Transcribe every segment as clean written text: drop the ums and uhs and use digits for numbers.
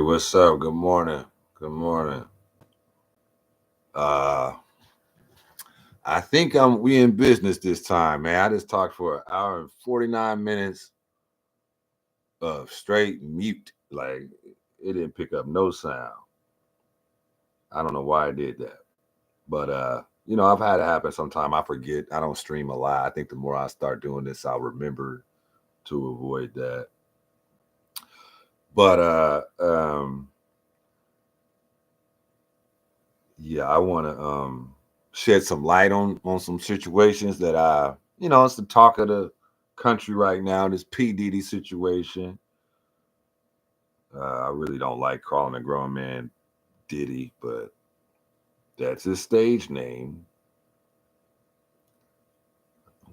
what's up? Good morning. Good morning. Uh I think we in business this time, man. I just talked for an hour and 49 minutes of straight mute. Like it didn't pick up no sound. I don't know why I did that. But I've had it happen sometime. I forget. I don't stream a lot. I think the more I start doing this, I'll remember to avoid that. But yeah, I wanna shed some light on some situations that it's the talk of the country right now, this P. Diddy situation. I really don't like calling a grown man Diddy, but that's his stage name.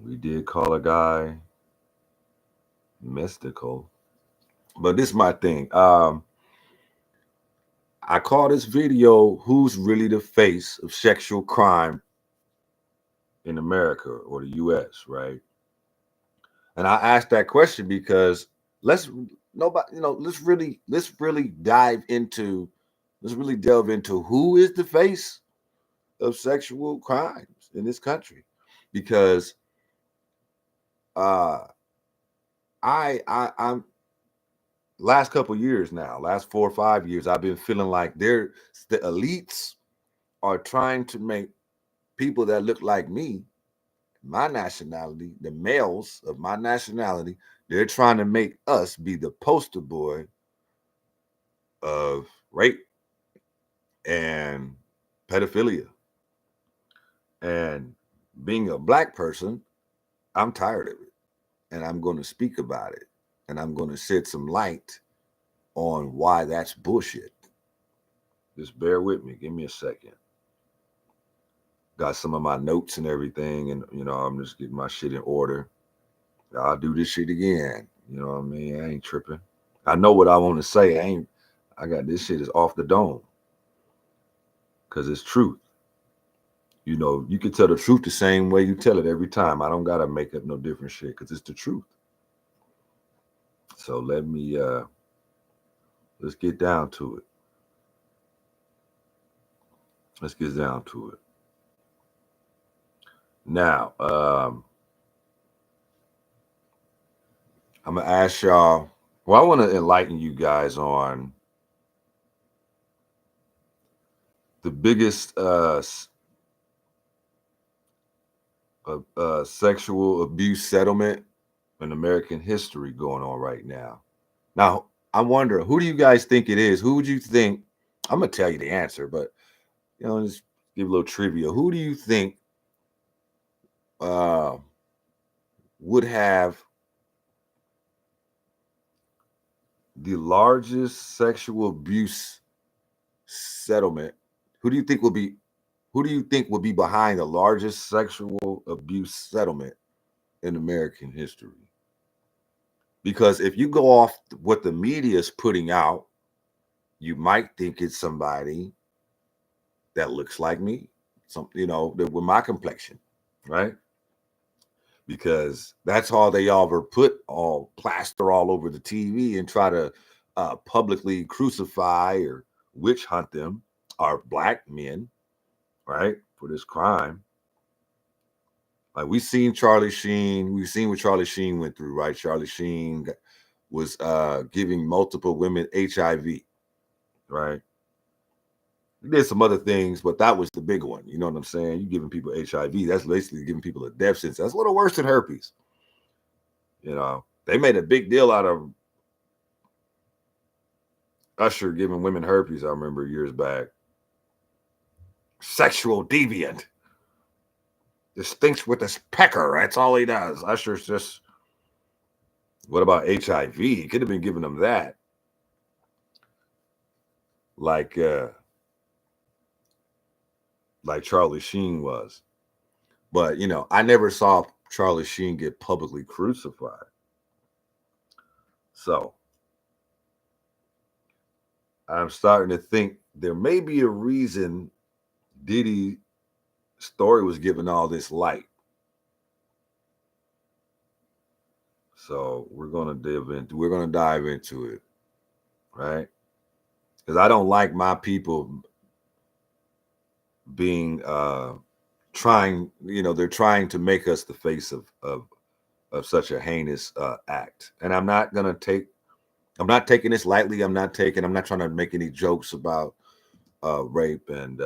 We did call a guy mystical. But this is my thing. I call this video "Who's Really the Face of Sexual Crime in America or the US," right? And I asked that question because let's nobody, let's really let's really delve into who is the face of sexual crimes in this country. Because uh I'm last couple years now, last 4 or 5 years, I've been feeling like the elites are trying to make people that look like me, my nationality, the males of my nationality, they're trying to make us be the poster boy of rape and pedophilia. And being a black person, I'm tired of it. And I'm going to speak about it. And I'm going to shed some light on why that's bullshit. Just bear with me. Give me a second. Got some of my notes and everything. And, I'm just getting my shit in order. I'll do this shit again. You know what I mean? I ain't tripping. I know what I want to say. I got this shit is off the dome because it's truth. You can tell the truth the same way you tell it every time. I don't gotta make up no different shit because it's the truth. So let's get down to it. Let's get down to it. Now, I'm gonna ask y'all. Well, I want to enlighten you guys on the biggest sexual abuse settlement in American history going on right now. Now, I wonder, who do you guys think it is? Who would you think? I'm gonna tell you the answer, but just give a little trivia. Who do you think uh, would have the largest sexual abuse settlement? Who do you think will be? Who do you think will be behind the largest sexual abuse settlement in American history? Because if you go off what the media is putting out, you might think it's somebody that looks like me, with my complexion, right? Because that's all they ever put all plaster all over the TV and try to publicly crucify or witch hunt them are black men, right, for this crime. Like we've seen what Charlie Sheen went through, right? Charlie Sheen was giving multiple women HIV, right? He did some other things, but that was the big one. You know what I'm saying? You giving people HIV, that's basically giving people a death sentence. That's a little worse than herpes. They made a big deal out of Usher giving women herpes. I remember years back. Sexual deviant. Just thinks with his pecker. That's all he does. Usher's just. What about HIV? He could have been giving them that. Like like Charlie Sheen was. But I never saw Charlie Sheen get publicly crucified. So I'm starting to think there may be a reason Diddy's story was given all this light. So we're gonna dive into it, right? because I don't like my people being trying. They're trying to make us the face of such a heinous act, and I'm not taking this lightly. I'm not trying to make any jokes about rape and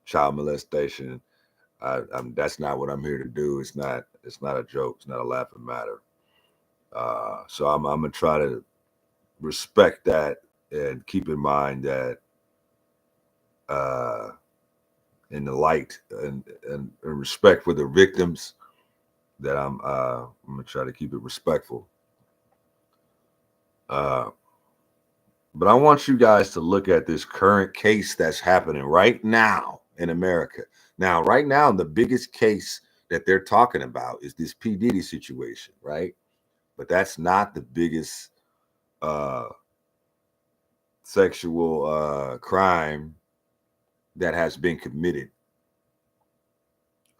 child molestation. That's not what I'm here to do. It's not a joke. It's not a laughing matter. So I'm gonna try to respect that and keep in mind that uh, in the light and respect for the victims, that I'm gonna try to keep it respectful. Uh, but I want you guys to look at this current case that's happening right now in America. Now, right now, the biggest case that they're talking about is this P. Diddy situation, right? But that's not the biggest uh, sexual crime that has been committed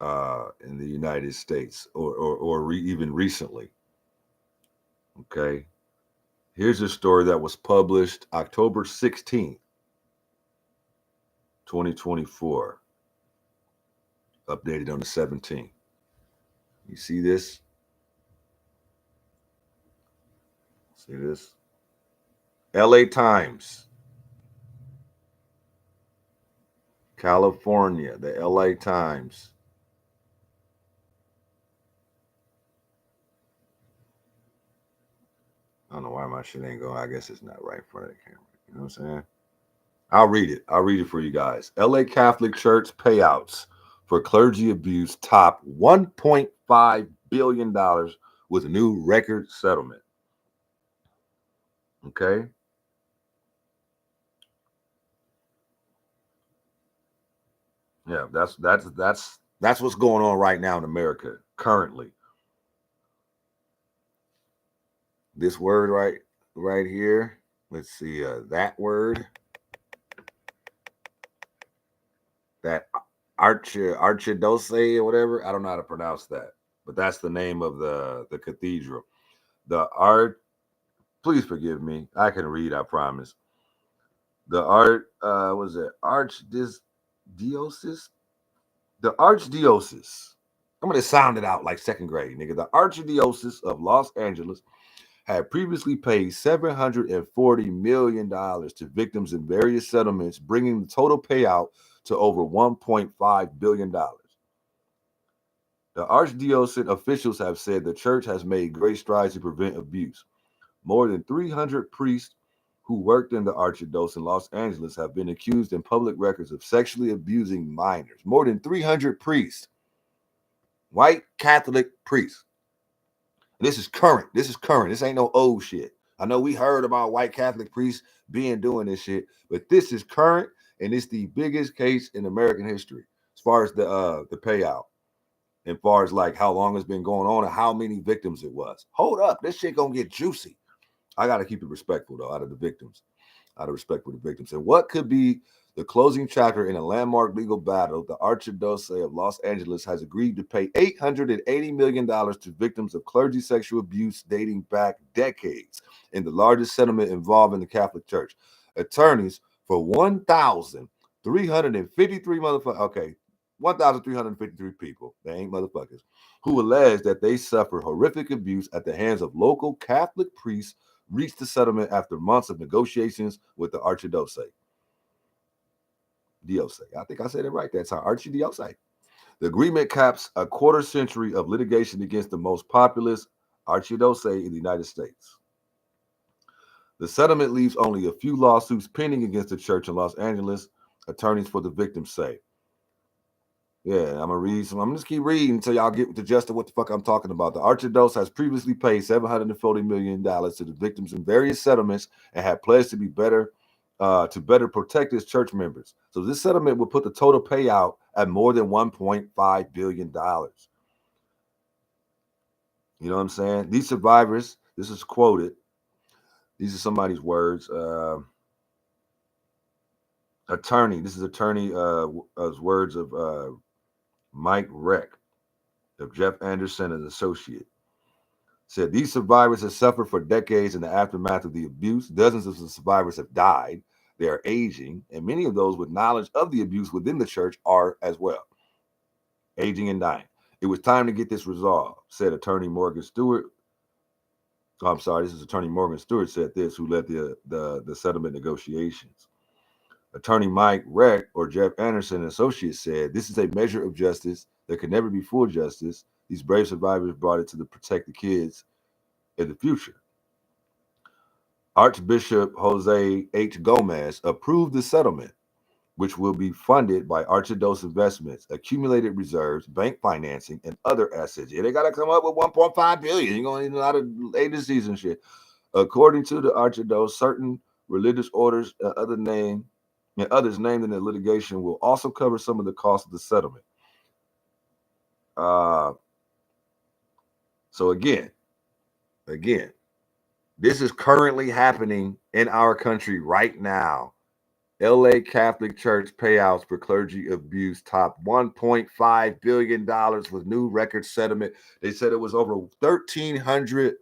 in the United States or even recently. Okay. Here's a story that was published October 16th, 2024, updated on the 17th. You see this? See this? LA Times, California, the LA Times. I don't know why my shit ain't going. I guess it's not right in front of the camera. You know what I'm saying? I'll read it. I'll read it for you guys. LA Catholic Church payouts for clergy abuse top $1.5 billion with a new record settlement. Okay. Yeah, that's what's going on right now in America currently. This word right here. Let's see, that word, that archidose or whatever. I don't know how to pronounce that, but that's the name of the cathedral. The art. Please forgive me. I can read. I promise. The art. Was it archdiocese? The archdiocese. I'm gonna sound it out like second grade, nigga. The Archdiocese of Los Angeles had previously paid $740 million to victims in various settlements, bringing the total payout to over $1.5 billion. The Archdiocese officials have said the church has made great strides to prevent abuse. More than 300 priests who worked in the Archdiocese in Los Angeles have been accused in public records of sexually abusing minors. More than 300 priests, white Catholic priests. This is current. This is current. This ain't no old shit. I know we heard about white Catholic priests doing this shit, but this is current and it's the biggest case in American history as far as the payout, and far as like how long it's been going on and how many victims it was. Hold up, this shit gonna get juicy. I gotta keep it respectful though, out of the victims, out of respect for the victims. And what could be the closing chapter in a landmark legal battle, the Archdiocese of Los Angeles has agreed to pay $880 million to victims of clergy sexual abuse dating back decades in the largest settlement involving the Catholic Church. Attorneys for 1,353 motherfuckers, okay, 1,353 people, they ain't motherfuckers, who allege that they suffered horrific abuse at the hands of local Catholic priests reached the settlement after months of negotiations with the Archdiocese. I think I said it right that time. Archdiocese. The agreement caps a quarter century of litigation against the most populous Archdiocese in the United States. The settlement leaves only a few lawsuits pending against the church in Los Angeles, attorneys for the victims say. Yeah, I'm gonna read some. I'm gonna just keep reading until y'all get the gist of what the fuck I'm talking about. The Archdiocese has previously paid $740 million to the victims in various settlements and had pledged to be better to better protect its church members. So this settlement would put the total payout at more than $1.5 billion. You know what I'm saying? These survivors, this is quoted. These are somebody's words. Attorney, this is attorney words of Mike Reck of Jeff Anderson and Associate. Said these survivors have suffered for decades in the aftermath of the abuse. Dozens of the survivors have died. They are aging, and many of those with knowledge of the abuse within the church are as well. Aging and dying. It was time to get this resolved, said Attorney Morgan Stewart. Oh, I'm sorry, this is Attorney Morgan Stewart said this, who led the settlement negotiations. Attorney Mike Reck or Jeff Anderson and Associates said, this is a measure of justice. There can never be full justice. These brave survivors brought it to protect the kids in the future. Archbishop Jose H. Gomez approved the settlement, which will be funded by Archidose Investments, accumulated reserves, bank financing, and other assets. Yeah, they got to come up with $1.5 billion. You're going to need a lot of agencies and shit. According to the Archidose, certain religious orders, others named in the litigation will also cover some of the costs of the settlement. So again, this is currently happening in our country right now. LA Catholic Church payouts for clergy abuse top $1.5 billion with new record settlement. They said it was over 1,300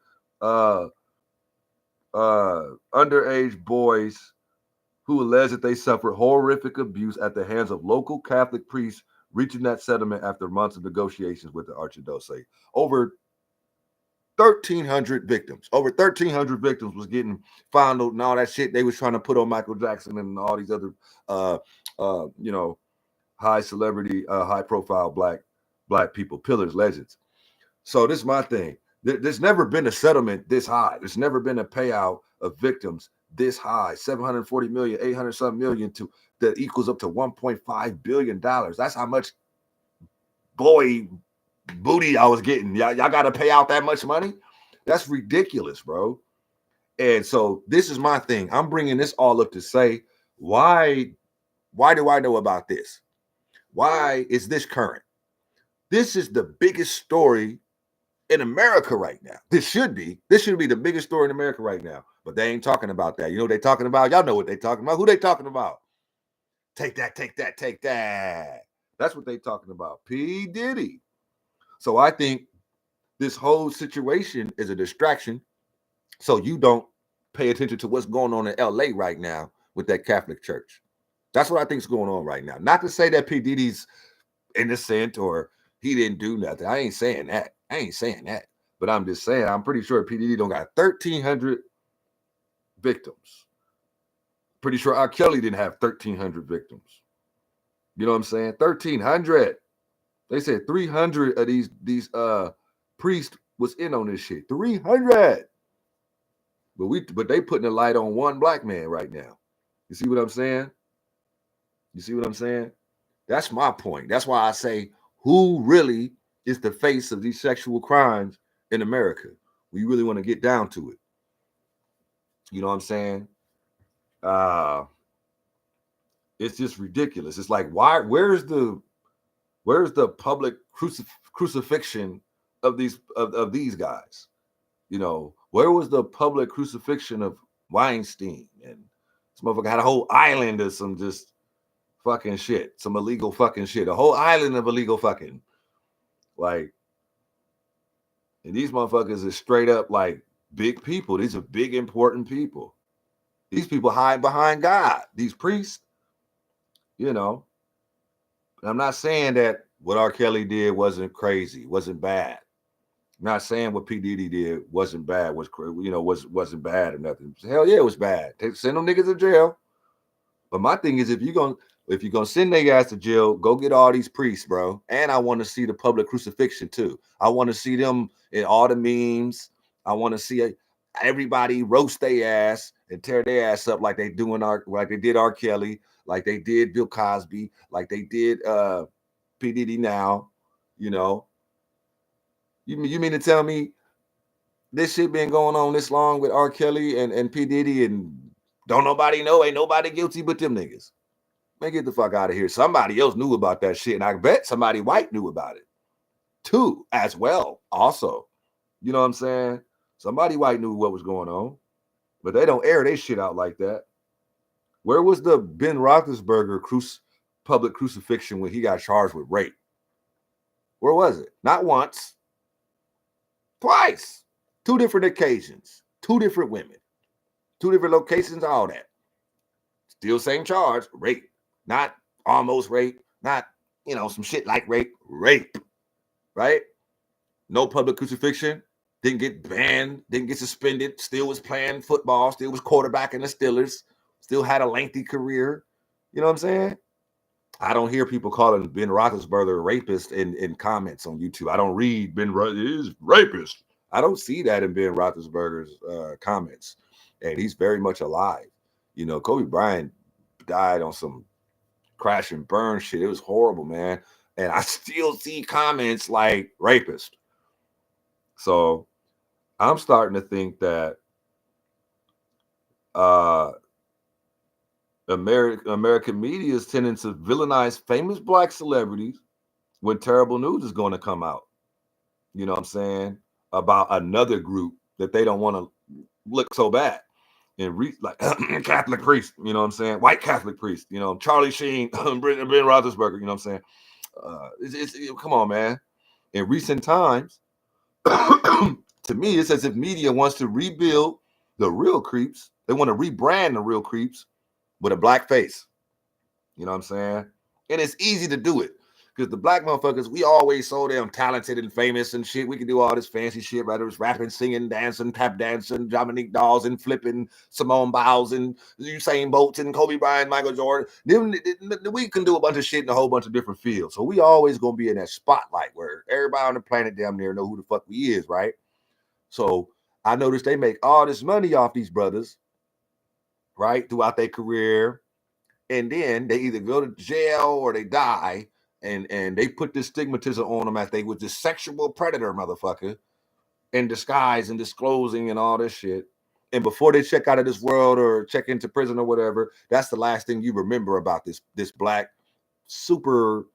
underage boys who alleged that they suffered horrific abuse at the hands of local Catholic priests, reaching that settlement after months of negotiations with the Archdiocese. Over 1,300 victims. Over 1,300 victims was getting fondled and all that shit they was trying to put on Michael Jackson and all these other, high celebrity, high profile black people, pillars, legends. So this is my thing. There's never been a settlement this high. There's never been a payout of victims this high. 740 million, 800 something million that equals up to $1.5 billion. That's how much boy booty I was getting. Y'all got to pay out that much money? That's ridiculous, bro. And so this is my thing. I'm bringing this all up to say, why do I know about this? Why is this current? This is the biggest story in America right now. This should be the biggest story in America right now. But they ain't talking about that. You know what they talking about? Y'all know what they talking about. Who they talking about? Take that, take that, take that. That's what they talking about. P. Diddy. So I think this whole situation is a distraction so you don't pay attention to what's going on in LA right now with that Catholic church. That's what I think is going on right now. Not to say that P. Diddy's innocent or he didn't do nothing. I ain't saying that. But I'm just saying, I'm pretty sure P. Diddy don't got 1,300 victims. Pretty sure R. Kelly didn't have 1,300 victims. You know what I'm saying? 1,300. They said 300 of these priests was in on this shit. 300. But they putting a light on one black man right now. You see what I'm saying? That's my point. That's why I say, who really is the face of these sexual crimes in America? We really want to get down to it. You know what I'm saying? It's just ridiculous. It's like, where's the public crucifixion of these guys? You know, where was the public crucifixion of Weinstein? And this motherfucker had a whole island of some just fucking shit, some illegal fucking shit, a whole island of illegal fucking. Like, and these motherfuckers are straight up like big people. These are big, important people. These people hide behind God. These priests, you know. I'm not saying that what R. Kelly did wasn't crazy, wasn't bad. I'm not saying what P. Diddy did wasn't bad, wasn't bad or nothing. Hell yeah, it was bad. Send them niggas to jail. But my thing is, if you're gonna send their guys to jail, go get all these priests, bro. And I want to see the public crucifixion too. I want to see them in all the memes. I want to see everybody roast their ass and tear their ass up like they did R. Kelly, like they did Bill Cosby, like they did P. Diddy now. You know, you mean to tell me this shit been going on this long with R. Kelly and P. Diddy and don't nobody know? Ain't nobody guilty but them niggas. Man, get the fuck out of here. Somebody else knew about that shit, and I bet somebody white knew about it too, as well. Also, you know what I'm saying? Somebody white knew what was going on, but they don't air their shit out like that. Where was the Ben Roethlisberger public crucifixion when he got charged with rape? Where was it? Not once, twice, 2 different occasions, 2 different women, 2 different locations, all that. Still same charge, rape. Not almost rape, not, some shit like rape, right? No public crucifixion, didn't get banned, didn't get suspended, still was playing football, still was quarterbacking the Steelers, still had a lengthy career. You know what I'm saying? I don't hear people calling Ben Roethlisberger a rapist in comments on YouTube. I don't read Ben is rapist. I don't see that in Ben Roethlisberger's comments, and he's very much alive. Kobe Bryant died on some crash and burn shit. It was horrible, man. And I still see comments like rapist. So I'm starting to think that American media is tending to villainize famous Black celebrities when terrible news is going to come out. You know what I'm saying? About another group that they don't want to look so bad. And like Catholic priest, you know what I'm saying? White Catholic priest, Charlie Sheen, Ben Roethlisberger, you know what I'm saying? Come on, man. In recent times, to me, it's as if media wants to rebuild the real creeps. They want to rebrand the real creeps with a black face. You know what I'm saying? And it's easy to do it because the Black motherfuckers, we always so damn talented and famous and shit. We can do all this fancy shit, whether it's rapping, singing, dancing, tap dancing, Dominique Dawes and flipping, Simone Biles and Usain Bolt and Kobe Bryant, Michael Jordan. Then we can do a bunch of shit in a whole bunch of different fields. So we always going to be in that spotlight where everybody on the planet damn near know who the fuck we is, right? So I noticed they make all this money off these brothers, right, throughout their career. And then they either go to jail or they die. And they put this stigmatism on them as they was this sexual predator motherfucker in disguise and disclosing and all this shit. And before they check out of this world or check into prison or whatever, that's the last thing you remember about this Black super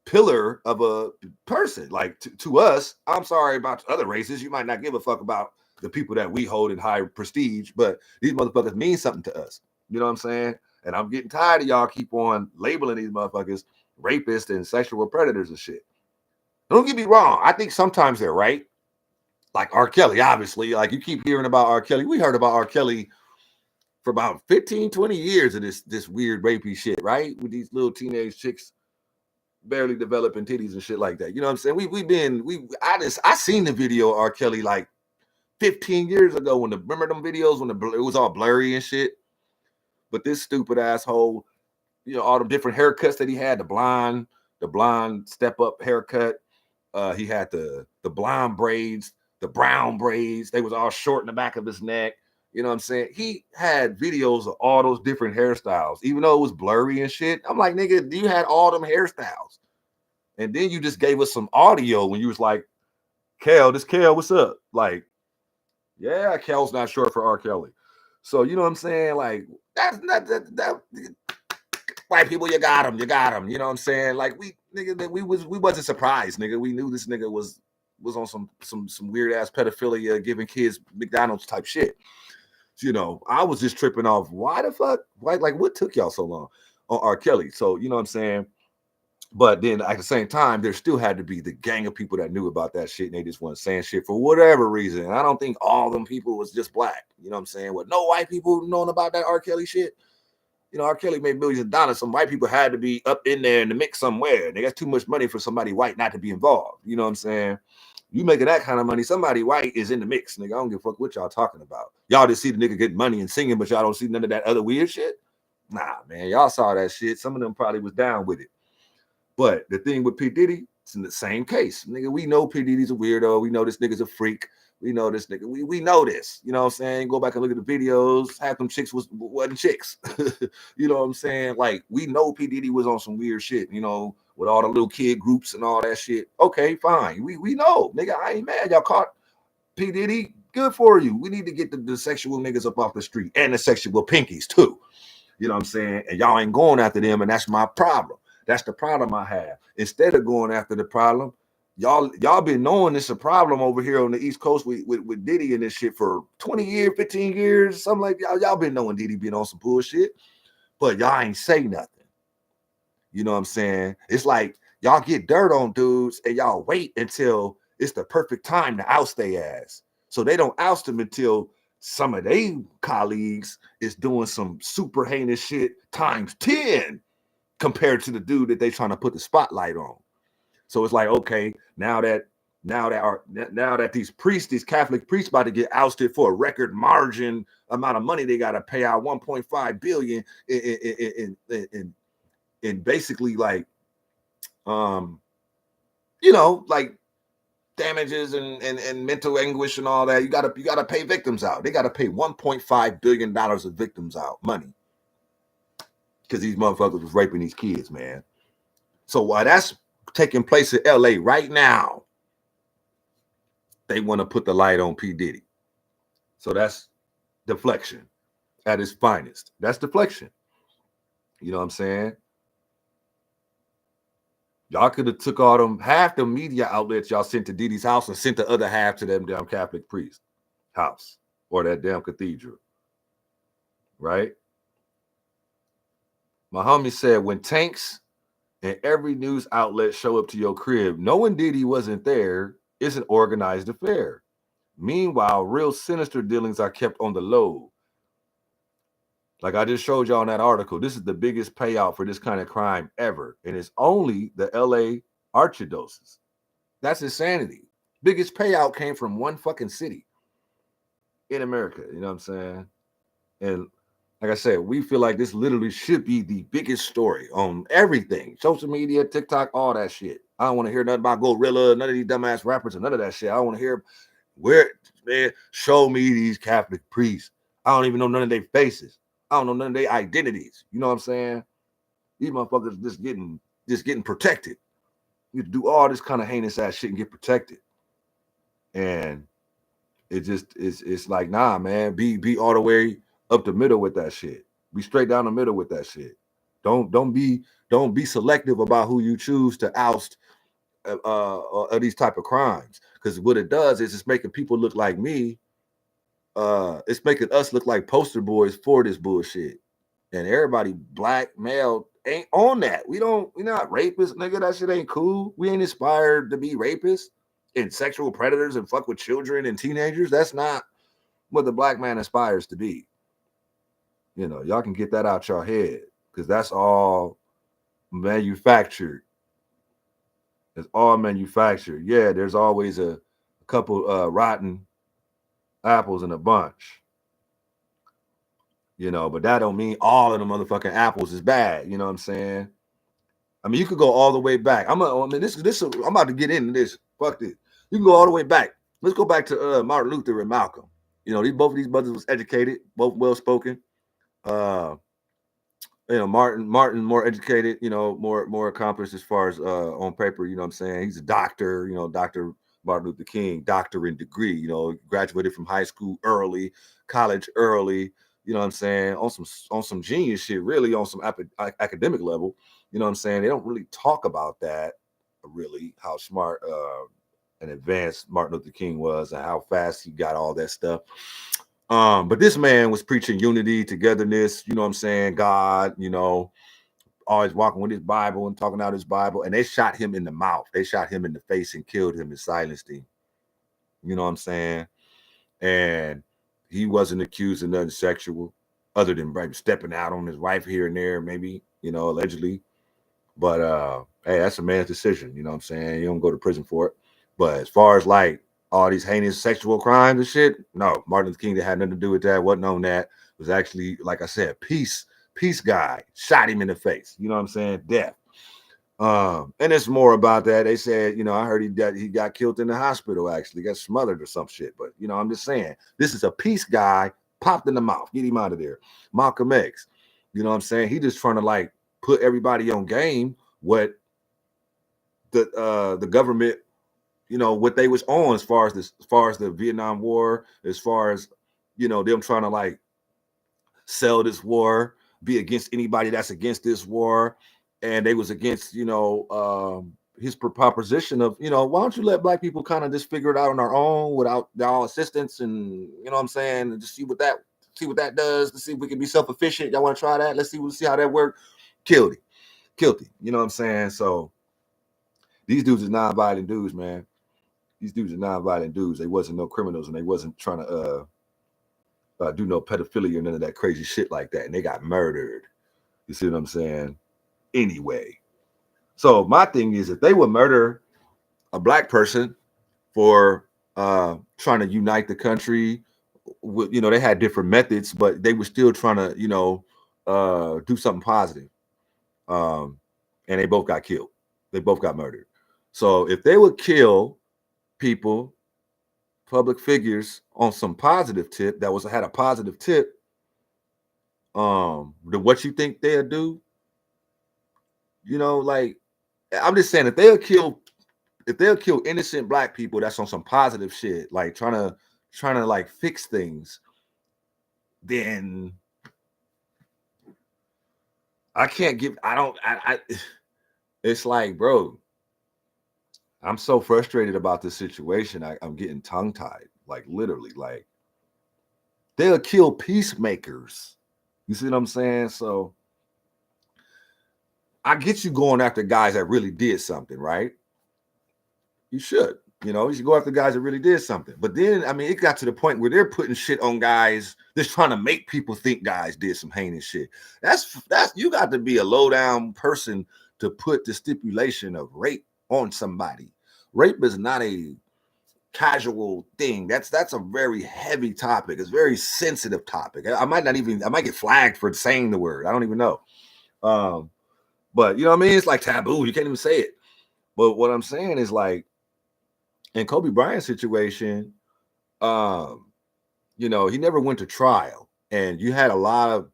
pillar of a person. Like to us, I'm sorry about other races. You might not give a fuck about the people that we hold in high prestige, but these motherfuckers mean something to us. You know what I'm saying? And I'm getting tired of y'all keep on labeling these motherfuckers rapists and sexual predators and shit. Don't get me wrong. I think sometimes they're right. Like R. Kelly, obviously. Like you keep hearing about R. Kelly. We heard about R. Kelly for about 15, 20 years of this weird rapey shit, right? With these little teenage chicks barely developing titties and shit like that. You know what I'm saying? I seen the video of R. Kelly like 15 years ago remember them videos when it was all blurry and shit? But this stupid asshole, all the different haircuts that he had, the blonde step up haircut. He had the blonde braids, the brown braids. They was all short in the back of his neck. You know what I'm saying? He had videos of all those different hairstyles, even though it was blurry and shit. I'm like, nigga, you had all them hairstyles. And then you just gave us some audio when you was like, Kel, what's up? Like, yeah, Kel's not short for R. Kelly. So, you know what I'm saying? Like, that's not that white people, you got him. You know what I'm saying? Like we wasn't surprised, nigga. We knew this nigga was on some weird ass pedophilia, giving kids McDonald's type shit. So, I was just tripping off. Why the fuck? Like what took y'all so long on R. Kelly? So you know what I'm saying? But then at the same time, there still had to be the gang of people that knew about that shit and they just weren't saying shit for whatever reason. And I don't think all them people was just black. You know what I'm saying? With no white people knowing about that R. Kelly shit. R. Kelly made millions of dollars. Some white people had to be up in there in the mix somewhere. They got too much money for somebody white not to be involved. You know what I'm saying? You making that kind of money, somebody white is in the mix, nigga. I don't give a fuck what y'all talking about. Y'all just see the nigga get money and singing, but y'all don't see none of that other weird shit. Nah, man, y'all saw that shit. Some of them probably was down with it. But the thing with P. Diddy, it's in the same case. Nigga, we know P. Diddy's a weirdo. We know this nigga's a freak. We know this nigga. We know this. You know what I'm saying? Go back and look at the videos. Half them chicks wasn't chicks. You know what I'm saying? Like, we know P. Diddy was on some weird shit, with all the little kid groups and all that shit. Okay, fine. We know. Nigga, I ain't mad. Y'all caught P. Diddy. Good for you. We need to get the sexual niggas up off the street and the sexual pinkies, too. You know what I'm saying? And y'all ain't going after them, and that's my problem. That's the problem I have. Instead of going after the problem, y'all been knowing it's a problem over here on the East Coast with Diddy and this shit for 20 years, 15 years, something like that. Y'all been knowing Diddy been on some bullshit, but y'all ain't say nothing. You know what I'm saying? It's like y'all get dirt on dudes and y'all wait until it's the perfect time to oust their ass. So they don't oust them until some of their colleagues is doing some super heinous shit times 10 compared to the dude that they trying to put the spotlight on. So it's like, okay, now that these priests, these Catholic priests, about to get ousted for a record margin amount of money, they got to pay out 1.5 billion in basically like, like damages and mental anguish and all that. You gotta pay victims out. They gotta pay $1.5 billion of victims out money because these motherfuckers was raping these kids, man. So while that's taking place in LA right now, they want to put the light on P. Diddy. So that's deflection at its finest. That's deflection. You know what I'm saying? Y'all could have took all them, half the media outlets y'all sent to Diddy's house and sent the other half to them damn Catholic priest house or that damn cathedral. Right? My homie said, when tanks and every news outlet show up to your crib, knowing Diddy wasn't there is an organized affair. Meanwhile, real sinister dealings are kept on the low. Like I just showed y'all in that article, this is the biggest payout for this kind of crime ever. And it's only the LA archdiocese. That's insanity. Biggest payout came from one fucking city in America. You know what I'm saying? And like I said, we feel like this literally should be the biggest story on everything. Social media, TikTok, all that shit. I don't want to hear nothing about Gorilla, none of these dumbass rappers, and none of that shit. I don't want to hear man, show me these Catholic priests. I don't even know none of their faces. I don't know none of their identities. You know what I'm saying? These motherfuckers just getting protected. You do all this kind of heinous ass shit and get protected. And it just it's like, nah, man, be all the way up the middle with that shit. Be straight down the middle with that shit. Don't be selective about who you choose to oust these type of crimes, because what it does is it's making people look like me. It's making us look like poster boys for this bullshit, and everybody black male ain't on that. We're not rapists, nigga. That shit ain't cool. We ain't inspired to be rapists and sexual predators and fuck with children and teenagers. That's not what the black man aspires to be. You know, y'all can get that out your head, because that's all manufactured. It's all manufactured. Yeah, there's always a couple rotten apples in a bunch. You know, but that don't mean all of the motherfucking apples is bad. You know what I'm saying? I mean, you could go all the way back. I'm about to get into this. Fuck this. You can go all the way back. Let's go back to Martin Luther and Malcolm. You know, both of these brothers was educated, both well spoken. Martin more educated, more accomplished as far as on paper, you know what I'm saying? He's a doctor, Dr. Martin Luther King, doctorate degree, graduated from high school early, college early, you know what I'm saying? On some genius shit, really, on some academic level, you know what I'm saying? They don't really talk about that, really, how smart and advanced Martin Luther King was and how fast he got all that stuff. But this man was preaching unity, togetherness, you know what I'm saying? God, always walking with his Bible and talking out his Bible. And they shot him in the mouth. They shot him in the face and killed him and silenced him. You know what I'm saying? And he wasn't accused of nothing sexual other than maybe stepping out on his wife here and there, maybe, allegedly. But hey, that's a man's decision. You know what I'm saying? You don't go to prison for it. But as far as like all these heinous sexual crimes and shit, no, Martin Luther King had nothing to do with that. Wasn't on that. It was actually, like I said, peace guy. Shot him in the face. You know what I'm saying? Death. And it's more about that. They said, I heard he got killed in the hospital, actually, got smothered or some shit. But, I'm just saying, this is a peace guy, popped in the mouth. Get him out of there. Malcolm X. You know what I'm saying? He just trying to like put everybody on game what the government, what they was on as far as the Vietnam War, as far as, them trying to like sell this war, be against anybody that's against this war. And they was against, his proposition of, why don't you let black people kind of just figure it out on our own without y'all assistance, and you know what I'm saying, and just see what that does, to see if we can be self-efficient. Y'all want to try that? Let's see how that works. Killed him. You know what I'm saying? So these dudes is non-violent dudes, man. These dudes are non-violent dudes. They wasn't no criminals, and they wasn't trying to do no pedophilia or none of that crazy shit like that, and they got murdered. You see what I'm saying? Anyway, so my thing is, if they would murder a black person for trying to unite the country, they had different methods, but they were still trying to, do something positive. And they both got killed. They both got murdered. So if they would kill people, public figures, on some positive tip that had a positive tip, what you think they'll do? Like, I'm just saying, if they'll kill innocent black people, that's on some positive shit, like trying to like fix things, then I can't give. I don't. It's like, bro, I'm so frustrated about this situation. I'm getting tongue tied, like literally. Like, they'll kill peacemakers. You see what I'm saying? So I get you going after guys that really did something, right? You should. You should go after guys that really did something. But then, I mean, it got to the point where they're putting shit on guys, just trying to make people think guys did some heinous shit. That's you got to be a low down person to put the stipulation of rape on somebody. Rape is not a casual thing. That's a very heavy topic. It's a very sensitive topic. I might get flagged for saying the word. I don't even know. But you know what I mean? It's like taboo. You can't even say it. But what I'm saying is, like, in Kobe Bryant's situation, he never went to trial. And you had a lot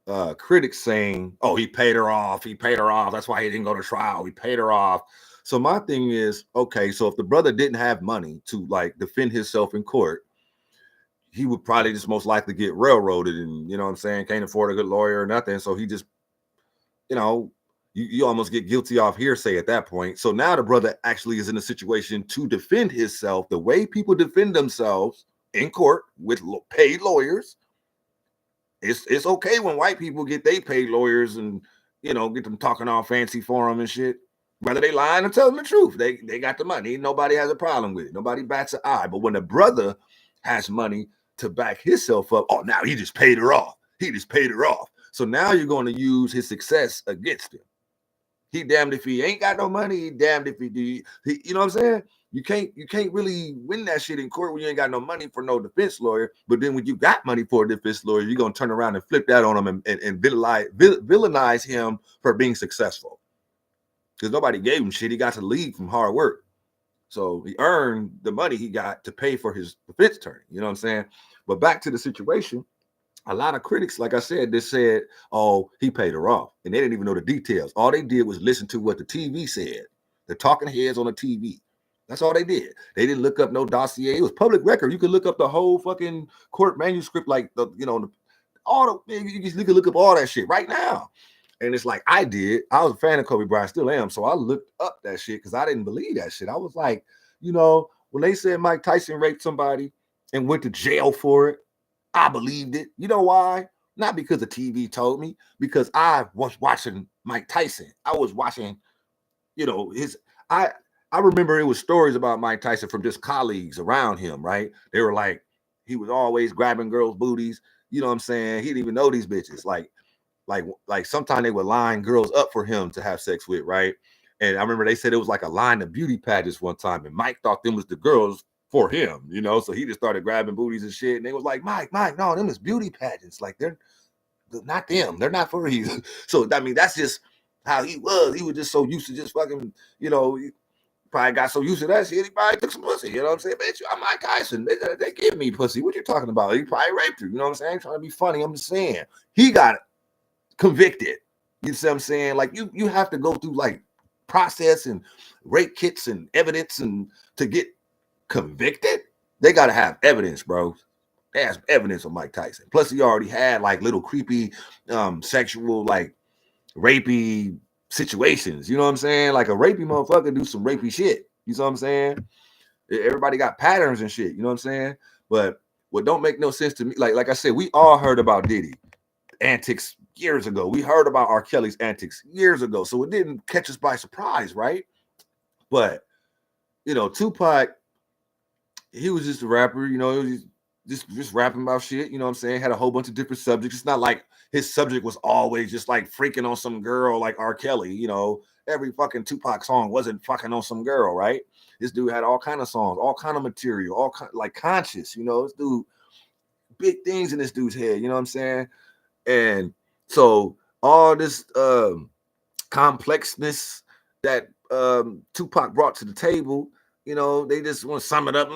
of critics saying, oh, he paid her off. That's why he didn't go to trial. He paid her off. So my thing is, okay, so if the brother didn't have money to like defend himself in court, he would probably just most likely get railroaded, and you know what I'm saying, can't afford a good lawyer or nothing. So he just, you almost get guilty off hearsay at that point. So now the brother actually is in a situation to defend himself the way people defend themselves in court with paid lawyers. It's okay when white people get they paid lawyers and, get them talking all fancy for them and shit. Whether they lying or telling the truth, they got the money. Nobody has a problem with it. Nobody bats an eye. But when the brother has money to back himself up, oh, now he just paid her off. So now you're going to use his success against him. He damned if he ain't got no money. He damned if he do. You know what I'm saying? You can't really win that shit in court when you ain't got no money for no defense lawyer. But then when you got money for a defense lawyer, you're gonna turn around and flip that on him and villainize him for being successful. Because nobody gave him shit. He got to lead from hard work. So he earned the money he got to pay for his defense attorney. You know what I'm saying? But back to the situation. A lot of critics, like I said, they said, oh, he paid her off. And they didn't even know the details. All they did was listen to what the TV said. The talking heads on the TV. That's all they did. They didn't look up no dossier. It was public record. You could look up the whole fucking court manuscript, like you could look up all that shit right now. And it's like, I was a fan of Kobe Bryant, still am. So I looked up that shit because I didn't believe that shit. I was like, when they said Mike Tyson raped somebody and went to jail for it, I believed it. You know why? Not because the TV told me, because I was watching Mike Tyson. I was watching, I remember it was stories about Mike Tyson from just colleagues around him, right? They were like, he was always grabbing girls' booties. You know what I'm saying? He didn't even know these bitches. Like sometimes they would line girls up for him to have sex with, right? And I remember they said it was like a line of beauty pageants one time, and Mike thought them was the girls for him, so he just started grabbing booties and shit. And they was like, Mike, no, them is beauty pageants. Like, they're not them. They're not for you. So, I mean, that's just how he was. He was just so used to just fucking, he probably got so used to that shit. He probably took some pussy. You know what I'm saying? Bitch, I'm Mike Tyson. They give me pussy. What you talking about? He probably raped her. You know what I'm saying? Trying to be funny. I'm just saying. He got convicted. You see what I'm saying? Like, you have to go through, like, process and rape kits and evidence and to get convicted. They got to have evidence, bro. They have evidence of Mike Tyson. Plus, he already had like little creepy, sexual, like rapey situations. You know what I'm saying? Like a rapey motherfucker do some rapey shit. You know what I'm saying? Everybody got patterns and shit. You know what I'm saying? But what don't make no sense to me, like I said, we all heard about Diddy antics years ago. We heard about R. Kelly's antics years ago. So it didn't catch us by surprise, right? But, Tupac, he was just a rapper, he was just rapping about shit, you know what I'm saying? Had a whole bunch of different subjects. It's not like his subject was always just like freaking on some girl like R. Kelly, you know. Every fucking Tupac song wasn't fucking on some girl, right? This dude had all kind of songs, all kind of material, all like conscious, you know. This dude, big things in this dude's head, you know what I'm saying? And so all this complexness that Tupac brought to the table, you know, they just want to sum it up,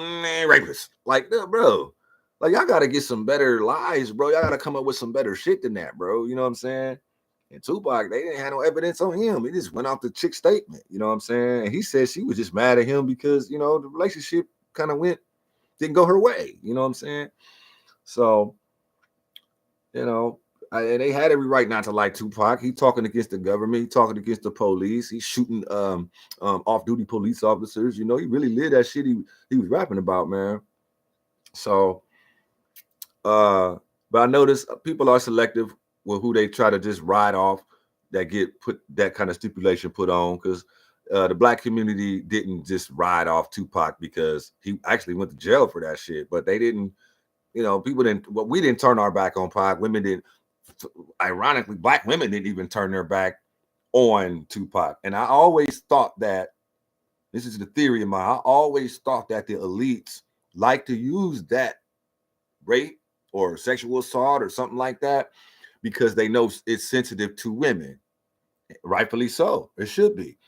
rapist. Like, bro, like y'all gotta get some better lies, bro. Y'all gotta come up with some better shit than that, bro. You know what I'm saying? And Tupac, they didn't have no evidence on him. He just went off the chick statement. You know what I'm saying? And he said she was just mad at him because, you know, the relationship kind of didn't go her way. You know what I'm saying? So, you know, and they had every right not to like Tupac. He talking against the government. He talking against the police. He's shooting off-duty police officers. You know, he really lived that shit he was rapping about, man. So, but I notice people are selective with who they try to just ride off that get put that kind of stipulation put on, because the black community didn't just ride off Tupac because he actually went to jail for that shit. But they didn't, you know, people didn't. Well, we didn't turn our back on Pac. Women didn't. Ironically, black women didn't even turn their back on Tupac. And I always thought that, this is the theory of mine, I always thought that the elites like to use that rape or sexual assault or something like that because they know it's sensitive to women. Rightfully so. It should be.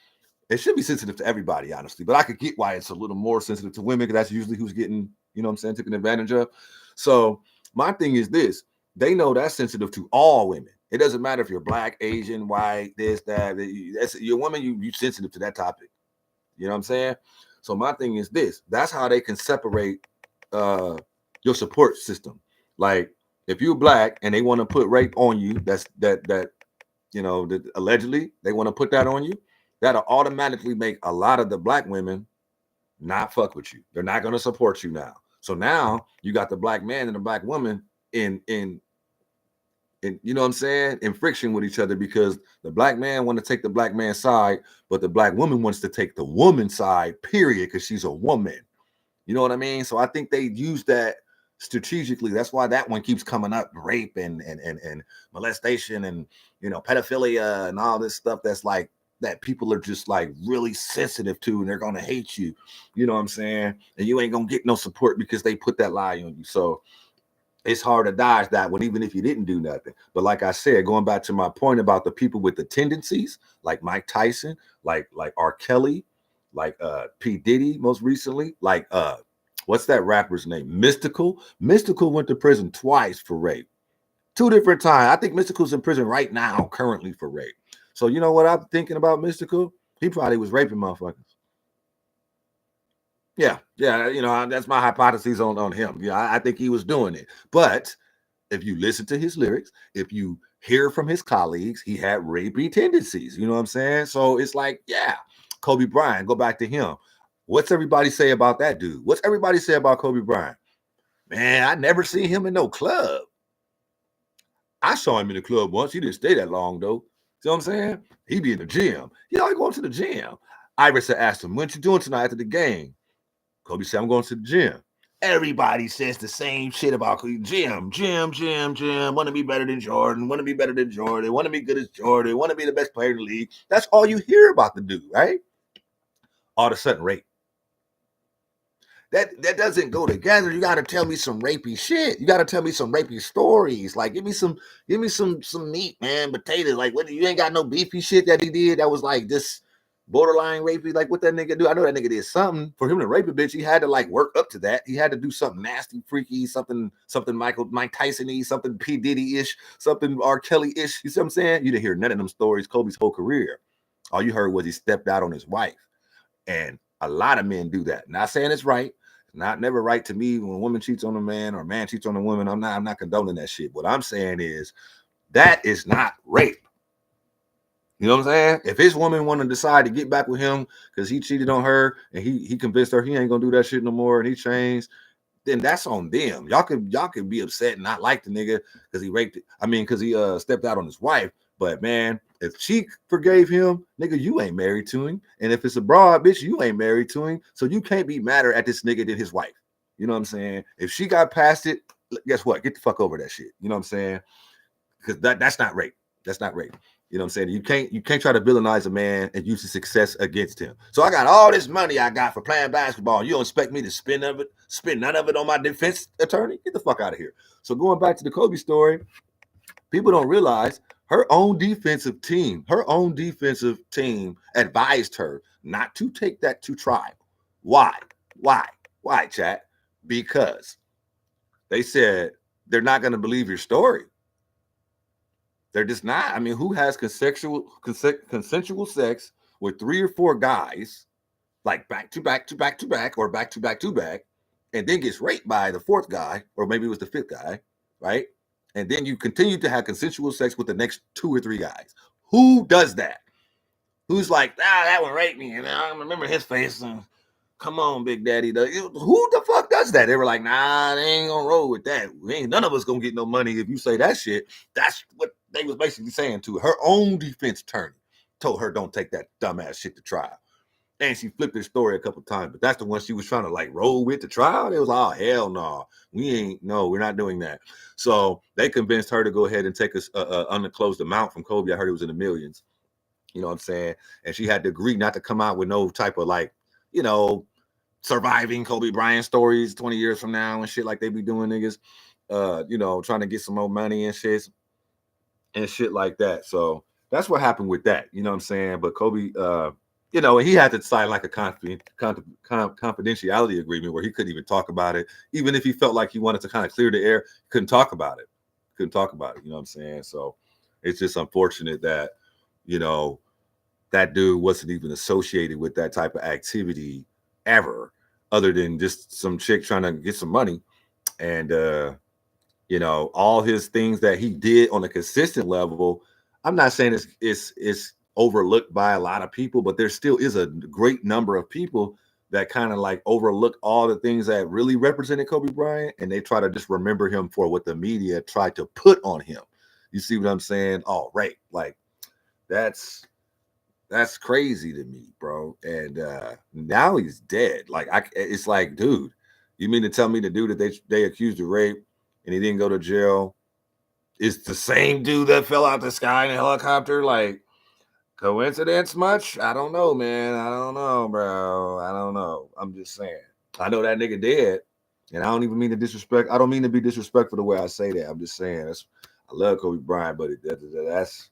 It should be sensitive to everybody, honestly. But I could get why it's a little more sensitive to women, because that's usually who's getting, you know what I'm saying, taken advantage of. So my thing is this. They know that's sensitive to all women. It doesn't matter if you're black, Asian, white, this, that. That's your woman, you sensitive to that topic. You know what I'm saying? So my thing is this. That's how they can separate your support system. Like, if you're black and they want to put rape on you, that you know, that allegedly they want to put that on you, that'll automatically make a lot of the black women not fuck with you. They're not going to support you now. So now you got the black man and the black woman in you know what I'm saying, in friction with each other, because the black man want to take the black man's side, but the black woman wants to take the woman's side, period, because she's a woman. You know what I mean? So I think they use that strategically. That's why that one keeps coming up: rape and molestation and, you know, pedophilia and all this stuff that's like that people are just like really sensitive to, and they're gonna hate you. You know what I'm saying? And you ain't gonna get no support because they put that lie on you. So it's hard to dodge that one, even if you didn't do nothing. But like I said, going back to my point about the people with the tendencies, like Mike Tyson, like R. Kelly, like P. Diddy most recently, like what's that rapper's name? Mystikal. Mystikal went to prison twice for rape. 2 different times. I think Mystikal's in prison right now, currently, for rape. So you know what I'm thinking about Mystikal? He probably was raping motherfuckers. Yeah, you know, that's my hypothesis on him. Yeah, I think he was doing it. But if you listen to his lyrics, if you hear from his colleagues, he had rapey tendencies. You know what I'm saying? So it's like, yeah, Kobe Bryant, go back to him. What's everybody say about that dude? What's everybody say about Kobe Bryant? Man, I never seen him in no club. I saw him in the club once. He didn't stay that long, though. See what I'm saying? He be in the gym. You know, he going to the gym. Iverson asked him, what you doing tonight after the game? Kobe said, I'm going to the gym. Everybody says the same shit about Kobe. Gym. Want to be better than Jordan. Want to be better than Jordan. Want to be good as Jordan. Want to be the best player in the league. That's all you hear about the dude, right? All of a sudden, rape. That doesn't go together. You got to tell me some rapey shit. You got to tell me some rapey stories. Like, give me some meat, man, potatoes. Like, what? You ain't got no beefy shit that he did that was like this borderline rapey. Like, what that nigga do? I know that nigga did something. For him to rape a bitch, he had to like work up to that. He had to do something nasty, freaky, something Mike Tyson-y, something P. Diddy-ish, something R. Kelly-ish. You see what I'm saying? You didn't hear none of them stories Kobe's whole career. All you heard was he stepped out on his wife. And a lot of men do that. Not saying it's right. It's not never right to me when a woman cheats on a man or a man cheats on a woman. I'm not condoning that shit. What I'm saying is that is not rape. You know what I'm saying? If his woman want to decide to get back with him because he cheated on her and he convinced her he ain't gonna do that shit no more and he changed, then that's on them. Y'all could be upset and not like the nigga because he raped it. I mean, because he stepped out on his wife. But man, if she forgave him, nigga, you ain't married to him. And if it's a broad, bitch, you ain't married to him. So you can't be madder at this nigga than his wife. You know what I'm saying? If she got past it, guess what? Get the fuck over that shit. You know what I'm saying? Because that's not rape. That's not rape. You know what I'm saying? You can't try to villainize a man and use his success against him. So I got all this money I got for playing basketball. You don't expect me to spend none of it on my defense attorney? Get the fuck out of here. So going back to the Kobe story, people don't realize her own defensive team advised her not to take that to trial. Why? Why, chat? Because they said they're not going to believe your story. They're just not. I mean, who has consensual sex with 3 or 4 guys, like back to back, or back to back, and then gets raped by the 4th guy, or maybe it was the 5th guy, right? And then you continue to have consensual sex with the next 2 or 3 guys. Who does that? Who's like, that one raped me, and I remember his face. And come on, Big Daddy. Who the fuck does that? They were like, nah, they ain't gonna roll with that. None of us gonna get no money if you say that shit. That's what they was basically saying to her. Her own defense attorney told her, don't take that dumbass shit to trial. And she flipped her story a couple times, but that's the one she was trying to like roll with the trial. It was, oh, hell no. We're not doing that. So they convinced her to go ahead and take a undisclosed amount from Kobe. I heard it was in the millions. You know what I'm saying? And she had to agree not to come out with no type of like, surviving Kobe Bryant stories 20 years from now and shit like they be doing, niggas, trying to get some more money and shit like that. So that's what happened with that. You know what I'm saying? But Kobe, he had to sign like a confidentiality agreement where he couldn't even talk about it. Even if he felt like he wanted to kind of clear the air, couldn't talk about it. You know what I'm saying? So it's just unfortunate that, that dude wasn't even associated with that type of activity ever, other than just some chick trying to get some money. And, all his things that he did on a consistent level, I'm not saying it's overlooked by a lot of people, but there still is a great number of people that kind of like overlook all the things that really represented Kobe Bryant, and they try to just remember him for what the media tried to put on him. You see what I'm saying? Oh, right. Like that's crazy to me, bro. And now he's dead. Like it's like, dude, you mean to tell me the dude that they accused of rape and he didn't go to jail is the same dude that fell out the sky in a helicopter? Like, coincidence much? I don't know, man. I don't know, bro. I don't know. I'm just saying. I know that nigga dead, and I don't even mean to disrespect. I don't mean to be disrespectful the way I say that. I'm just saying. I love Kobe Bryant, but that's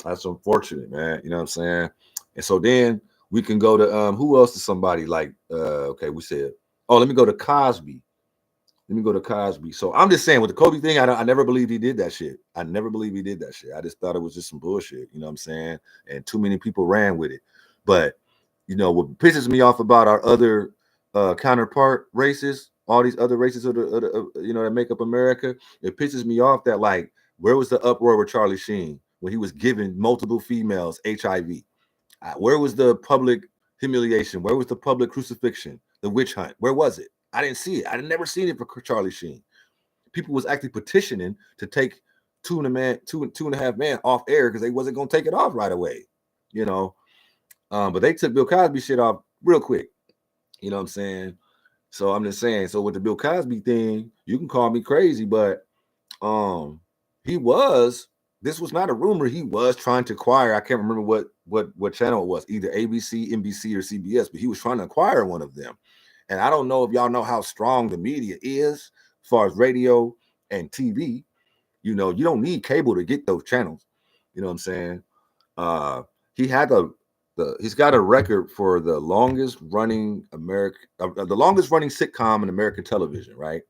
unfortunate, man. You know what I'm saying? And so then we can go to who else is somebody like okay, we said, let me go to Cosby. So I'm just saying with the Kobe thing, I never believed he did that shit. I just thought it was just some bullshit, you know what I'm saying? And too many people ran with it. But what pisses me off about our other counterpart races, all these other races that make up America, it pisses me off that like, where was the uproar with Charlie Sheen when he was giving multiple females HIV? Where was the public humiliation? Where was the public crucifixion? The witch hunt? Where was it? I didn't see it. I never seen it for Charlie Sheen. People was actually petitioning to take two and a half men off air because they wasn't gonna take it off right away, But they took Bill Cosby shit off real quick. You know what I'm saying? So I'm just saying. So with the Bill Cosby thing, you can call me crazy, but this was not a rumor. He was trying to acquire. I can't remember what channel it was, either ABC, NBC, or CBS, but he was trying to acquire one of them. And I don't know if y'all know how strong the media is as far as radio and TV. You don't need cable to get those channels. You know what I'm saying? He's got a record for the longest running sitcom in American television, right?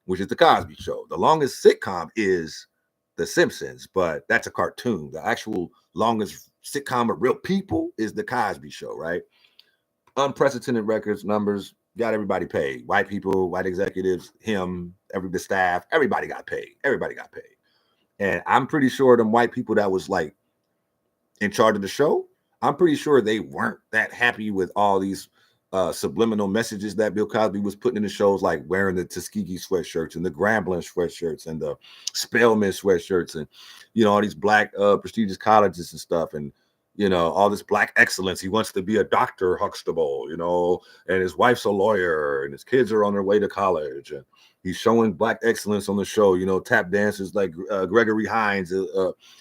Which is the Cosby Show. The longest sitcom is The Simpsons, but that's a cartoon. The actual longest sitcom of real people is the Cosby Show, right? Unprecedented records, numbers. Got everybody paid. White people, white executives, the staff, everybody got paid. And I'm pretty sure them white people that was like in charge of the show, I'm pretty sure they weren't that happy with all these subliminal messages that Bill Cosby was putting in the shows, like wearing the Tuskegee sweatshirts and the Grambling sweatshirts and the Spelman sweatshirts and, all these black prestigious colleges and stuff. And, all this black excellence. He wants to be a doctor, Huxtable, and his wife's a lawyer, and his kids are on their way to college, and he's showing black excellence on the show. Tap dancers like Gregory Hines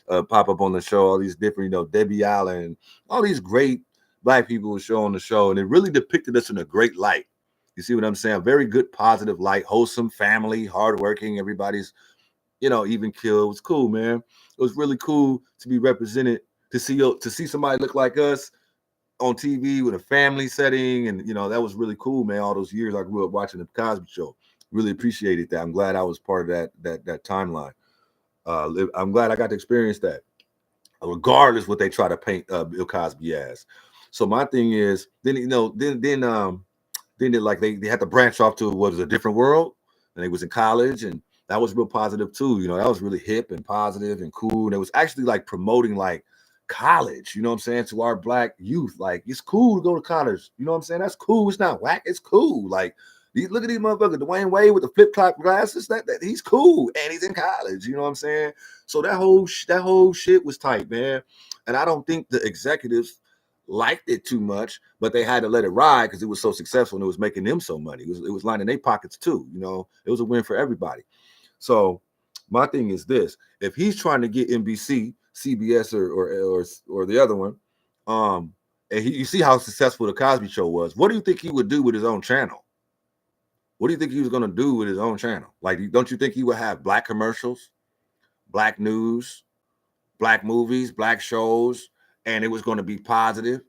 pop up on the show. All these different, Debbie Allen, all these great black people who show on the show, and it really depicted us in a great light. You see what I'm saying? Very good, positive light, wholesome family, hardworking. Everybody's, even killed. It was cool, man. It was really cool to be represented, to see somebody look like us on TV with a family setting, and that was really cool, man. All those years I grew up watching the Cosby Show, really appreciated that. I'm glad I was part of that timeline. I'm glad I got to experience that, regardless what they try to paint Bill Cosby as. So my thing is, then they had to branch off to what was a different world, and they was in college, and that was real positive too. That was really hip and positive and cool, and it was actually like promoting like college, you know what I'm saying, to our black youth. Like, it's cool to go to college, you know what I'm saying? That's cool. It's not whack. It's cool. Like, look at these motherfuckers. Dwayne Wade with the flip-flop glasses. That he's cool, and he's in college. You know what I'm saying? So that whole shit was tight, man. And I don't think the executives liked it too much, but they had to let it ride because it was so successful and it was making them so money. It was lining their pockets too. It was a win for everybody. So my thing is this: if he's trying to get NBC, CBS, or the other one, and you see how successful the Cosby Show was, what do you think he would do with his own channel? What do you think he was going to do with his own channel? Like, don't you think he would have black commercials, black news, black movies, black shows, and it was going to be positive?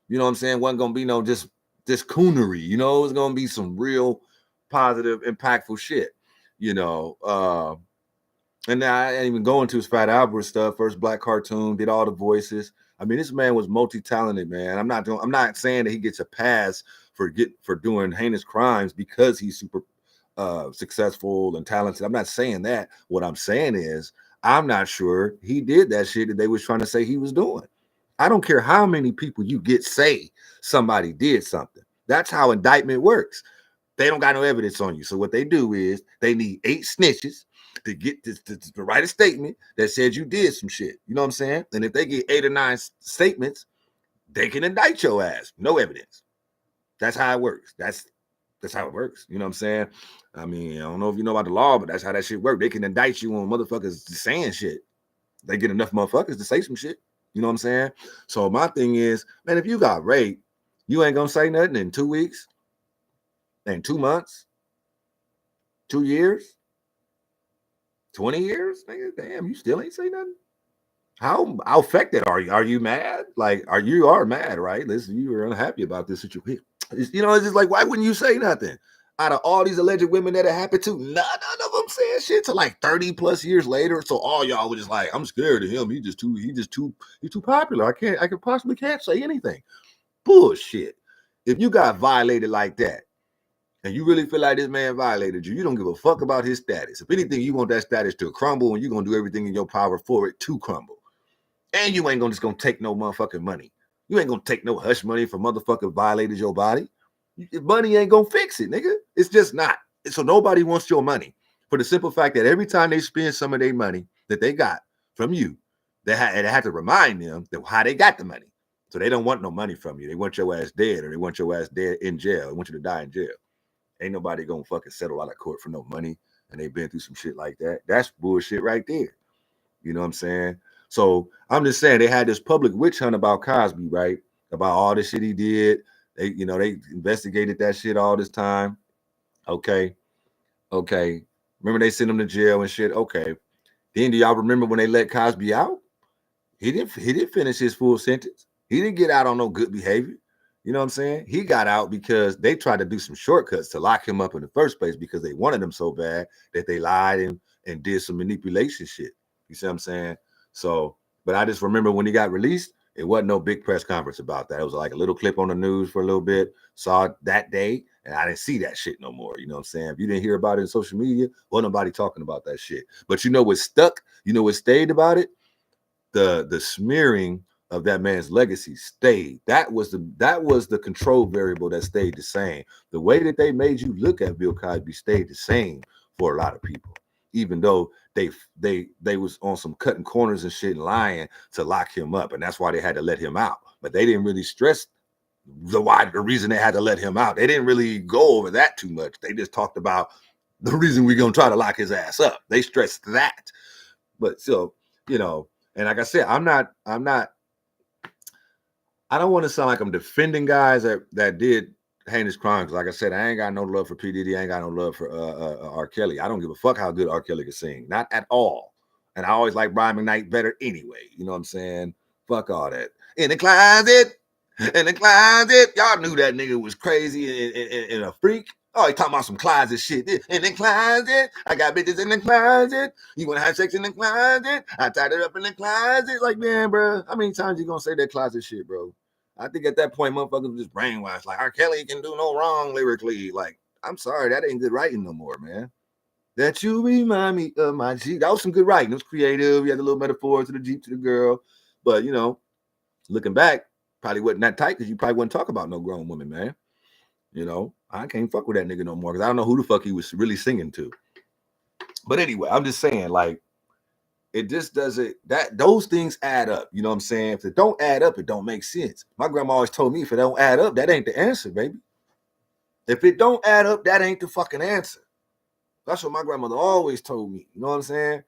You know what I'm saying? It wasn't going to be no just coonery. It was going to be some real positive, impactful shit. And now I ain't even going to his Fat Albert stuff. First black cartoon, did all the voices. I mean, this man was multi-talented, man. I'm not saying that he gets a pass for doing heinous crimes because he's super successful and talented. I'm not saying that. What I'm saying is, I'm not sure he did that shit that they was trying to say he was doing. I don't care how many people you get say somebody did something. That's how indictment works. They don't got no evidence on you. So what they do is they need 8 snitches to get to write a statement that says you did some shit. You know what I'm saying? And if they get 8 or 9 statements, they can indict your ass. No evidence. That's how it works. That's how it works. You know what I'm saying? I mean, I don't know if you know about the law, but that's how that shit works. They can indict you on motherfuckers saying shit. They get enough motherfuckers to say some shit. You know what I'm saying? So my thing is, man, if you got raped, you ain't gonna say nothing in 2 weeks, in 2 months, 2 years, 20 years, nigga. Damn, you still ain't say nothing. How affected are you? Are you mad? Like, you are mad, right? Listen, you are unhappy about this situation. It's just like, why wouldn't you say nothing? Out of all these alleged women that it happened to, none of them saying shit till like 30 plus years later. So all y'all were just like, I'm scared of him. He's too popular. I possibly can't say anything. Bullshit. If you got violated like that, and you really feel like this man violated you, you don't give a fuck about his status. If anything, you want that status to crumble, and you're going to do everything in your power for it to crumble. And you ain't just going to take no motherfucking money. You ain't going to take no hush money for motherfucker violated your body. Money ain't going to fix it, nigga. It's just not. So nobody wants your money for the simple fact that every time they spend some of their money that they got from you, they had to remind them that how they got the money. So they don't want no money from you. They want your ass dead, or they want your ass dead in jail. They want you to die in jail. Ain't nobody gonna fucking settle out of court for no money, and they've been through some shit like that. That's bullshit right there. You know what I'm saying? So I'm just saying, they had this public witch hunt about Cosby, right? About all the shit he did. They investigated that shit all this time. Okay. Remember they sent him to jail and shit. Okay. Then do y'all remember when they let Cosby out? He didn't finish his full sentence. He didn't get out on no good behavior. You know what I'm saying? He got out because they tried to do some shortcuts to lock him up in the first place because they wanted him so bad that they lied and did some manipulation shit. You see what I'm saying? So, but I just remember when he got released, it wasn't no big press conference about that. It was like a little clip on the news for a little bit, saw it that day, and I didn't see that shit no more. You know what I'm saying? If you didn't hear about it in social media, wasn't nobody talking about that shit. But you know what stuck? You know what stayed about it? The smearing of that man's legacy stayed. That was the control variable that stayed the same. The way that they made you look at Bill Cosby stayed the same for a lot of people. even though they was on some cutting corners and shit and lying to lock him up, and that's why they had to let him out. But they didn't really stress the reason they had to let him out. They didn't really go over that too much. They just talked about the reason we're gonna try to lock his ass up. They stressed that. But so, you know, and like I said, I don't want to sound like I'm defending guys that did heinous crimes. Like I said, I ain't got no love for P. Diddy. I ain't got no love for R. Kelly. I don't give a fuck how good R. Kelly can sing. Not at all. And I always like Brian McKnight better anyway. You know what I'm saying? Fuck all that. In the closet. Y'all knew that nigga was crazy and a freak. Oh, he talking about some closet shit. In the closet. I got bitches in the closet. You want to have sex in the closet? I tied it up in the closet. Like, man, bro, how many times you gonna say that closet shit, bro? I think at that point, motherfuckers just brainwashed. Like, R. Kelly can do no wrong lyrically. Like, I'm sorry, that ain't good writing no more, man. That you remind me of my Jeep. That was some good writing. It was creative. You had a little metaphor to the Jeep, to the girl. But, you know, looking back, probably wasn't that tight because you probably wouldn't talk about no grown woman, man. You know, I can't fuck with that nigga no more because I don't know who the fuck he was really singing to. But anyway, I'm just saying, like, it just doesn't, that those things add up. You know what I'm saying? If it don't add up, it don't make sense. My grandma always told me if it don't add up, that ain't the answer, baby. If it don't add up, that ain't the fucking answer. That's what my grandmother always told me. You know what I'm saying?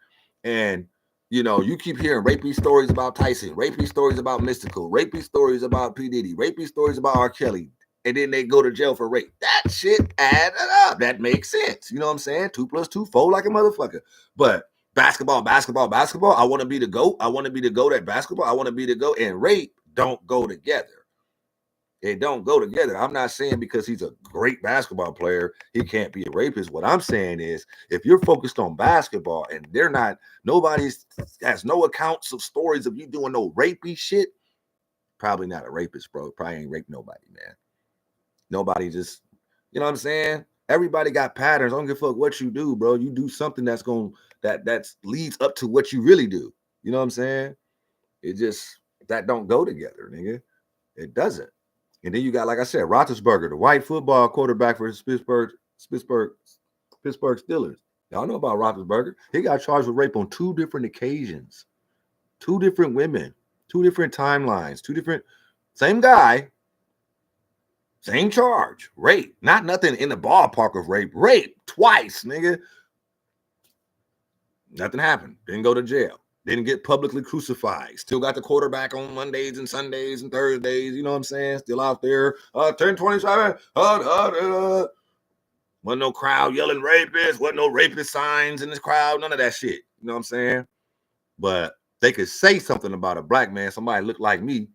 And you know, you keep hearing rapey stories about Tyson, rapey stories about Mystical, rapey stories about P. Diddy, rapey stories about R. Kelly, and then they go to jail for rape. That shit added up. That makes sense. You know what I'm saying? 2 + 2, 4 like a motherfucker. But basketball. I want to be the GOAT. I want to be the GOAT at basketball. I want to be the GOAT. And rape don't go together. They don't go together. I'm not saying because he's a great basketball player, he can't be a rapist. What I'm saying is if you're focused on basketball and they're not, nobody's has no accounts of stories of you doing no rapey shit, probably not a rapist, bro. Probably ain't raped nobody, man. Nobody just, you know what I'm saying? Everybody got patterns. I don't give a fuck what you do, bro. You do something that's going that leads up to what you really do. You know what I'm saying? It just that don't go together, nigga. It doesn't. And then you got, like I said, Roethlisberger, the white football quarterback for Pittsburgh Steelers. Y'all know about Roethlisberger. He got charged with rape on 2 different occasions. 2 different women, 2 different timelines, 2 different, same guy, same charge, rape. Not nothing in the ballpark of rape. Rape twice, nigga. Nothing happened. Didn't go to jail. Didn't get publicly crucified. Still got the quarterback on Mondays and Sundays and Thursdays. You know what I'm saying? Still out there. 10-27. Wasn't no crowd yelling rapist. Wasn't no rapist signs in this crowd. None of that shit. You know what I'm saying? But they could say something about a black man, somebody look like me,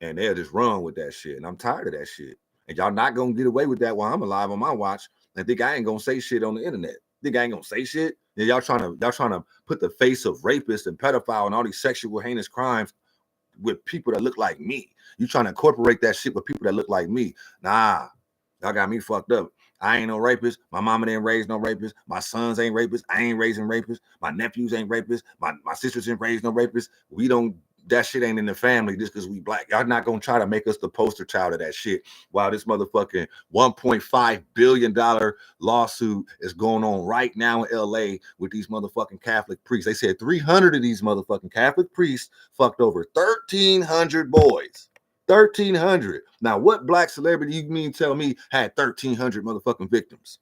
and they'll just run with that shit. And I'm tired of that shit. And y'all not going to get away with that while I'm alive on my watch and think I ain't going to say shit on the internet. Think I ain't going to say shit? And y'all trying to put the face of rapists and pedophile and all these sexual heinous crimes with people that look like me. You trying to incorporate that shit with people that look like me. Nah, y'all got me fucked up. I ain't no rapist. My mama didn't raise no rapist. My sons ain't rapists. I ain't raising rapists. My nephews ain't rapists. My sisters didn't raise no rapists. We don't, that shit ain't in the family just because we black. Y'all not gonna try to make us the poster child of that shit while this motherfucking $1.5 billion lawsuit is going on right now in LA with these motherfucking Catholic priests. They said 300 of these motherfucking Catholic priests fucked over 1,300 boys. 1,300. Now, what black celebrity you mean tell me had 1,300 motherfucking victims?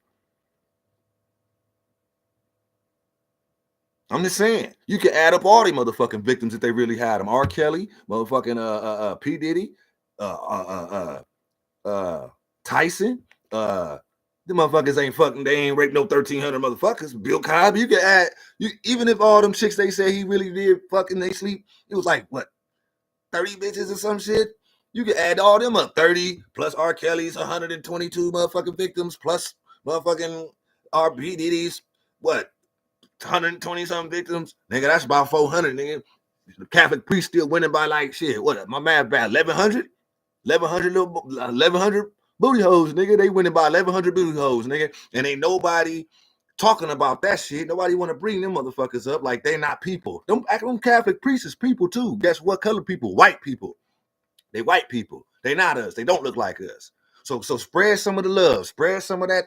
I'm just saying, you can add up all the motherfucking victims if they really had them. R. Kelly, motherfucking P. Diddy, Tyson, the motherfuckers ain't fucking, they ain't raped no 1,300 motherfuckers. Bill Cosby, you can add, even if all them chicks they say he really did fucking they sleep, it was like, what, 30 bitches or some shit? You can add all them up. 30 plus R. Kelly's 122 motherfucking victims plus motherfucking R. P. Diddy's, what, 120 something victims? Nigga, that's about 400, nigga. The Catholic priest still winning by like shit. What, my math bad, 1,100? 1,100 booty holes, nigga. They winning by 1,100 booty holes, nigga. And ain't nobody talking about that shit. Nobody want to bring them motherfuckers up like they not people. Them Catholic priests is people too. Guess what color people? White people. They white people. They not us. They don't look like us. So spread some of the love. Spread some of that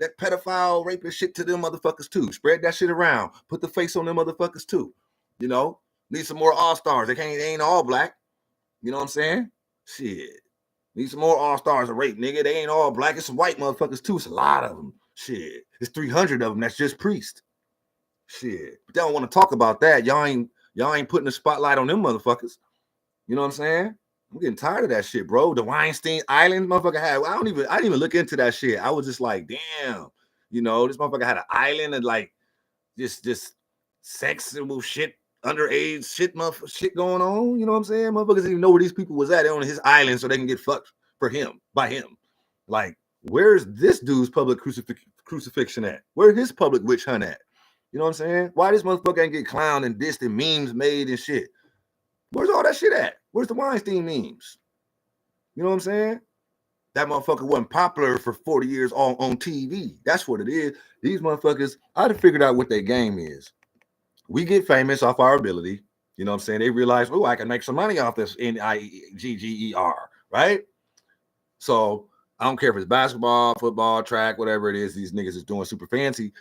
that pedophile, rapist shit to them motherfuckers too. Spread that shit around. Put the face on them motherfuckers too. You know, need some more all-stars. They ain't all black. You know what I'm saying? Shit. Need some more all-stars of rape, nigga. They ain't all black. It's some white motherfuckers too. It's a lot of them. Shit. It's 300 of them. That's just priests. Shit. But they don't want to talk about that. Y'all ain't putting the spotlight on them motherfuckers. You know what I'm saying? I'm getting tired of that shit, bro. The Weinstein Island motherfucker had. I didn't even look into that shit. I was just like, damn. You know, this motherfucker had an island and like just sexual shit, underage shit going on. You know what I'm saying? Motherfuckers didn't even know where these people was at. They're on his island so they can get fucked by him. Like, where's this dude's public crucifixion at? Where's his public witch hunt at? You know what I'm saying? Why this motherfucker ain't get clowned and dissed and memes made and shit? Where's all that shit at? Where's the Weinstein memes? You know what I'm saying? That motherfucker wasn't popular for 40 years on TV. That's what it is. These motherfuckers, I'd have figured out what their game is. We get famous off our ability. You know what I'm saying? They realize, oh, I can make some money off this NIGGER, right? So I don't care if it's basketball, football, track, whatever it is, these niggas is doing super fancy.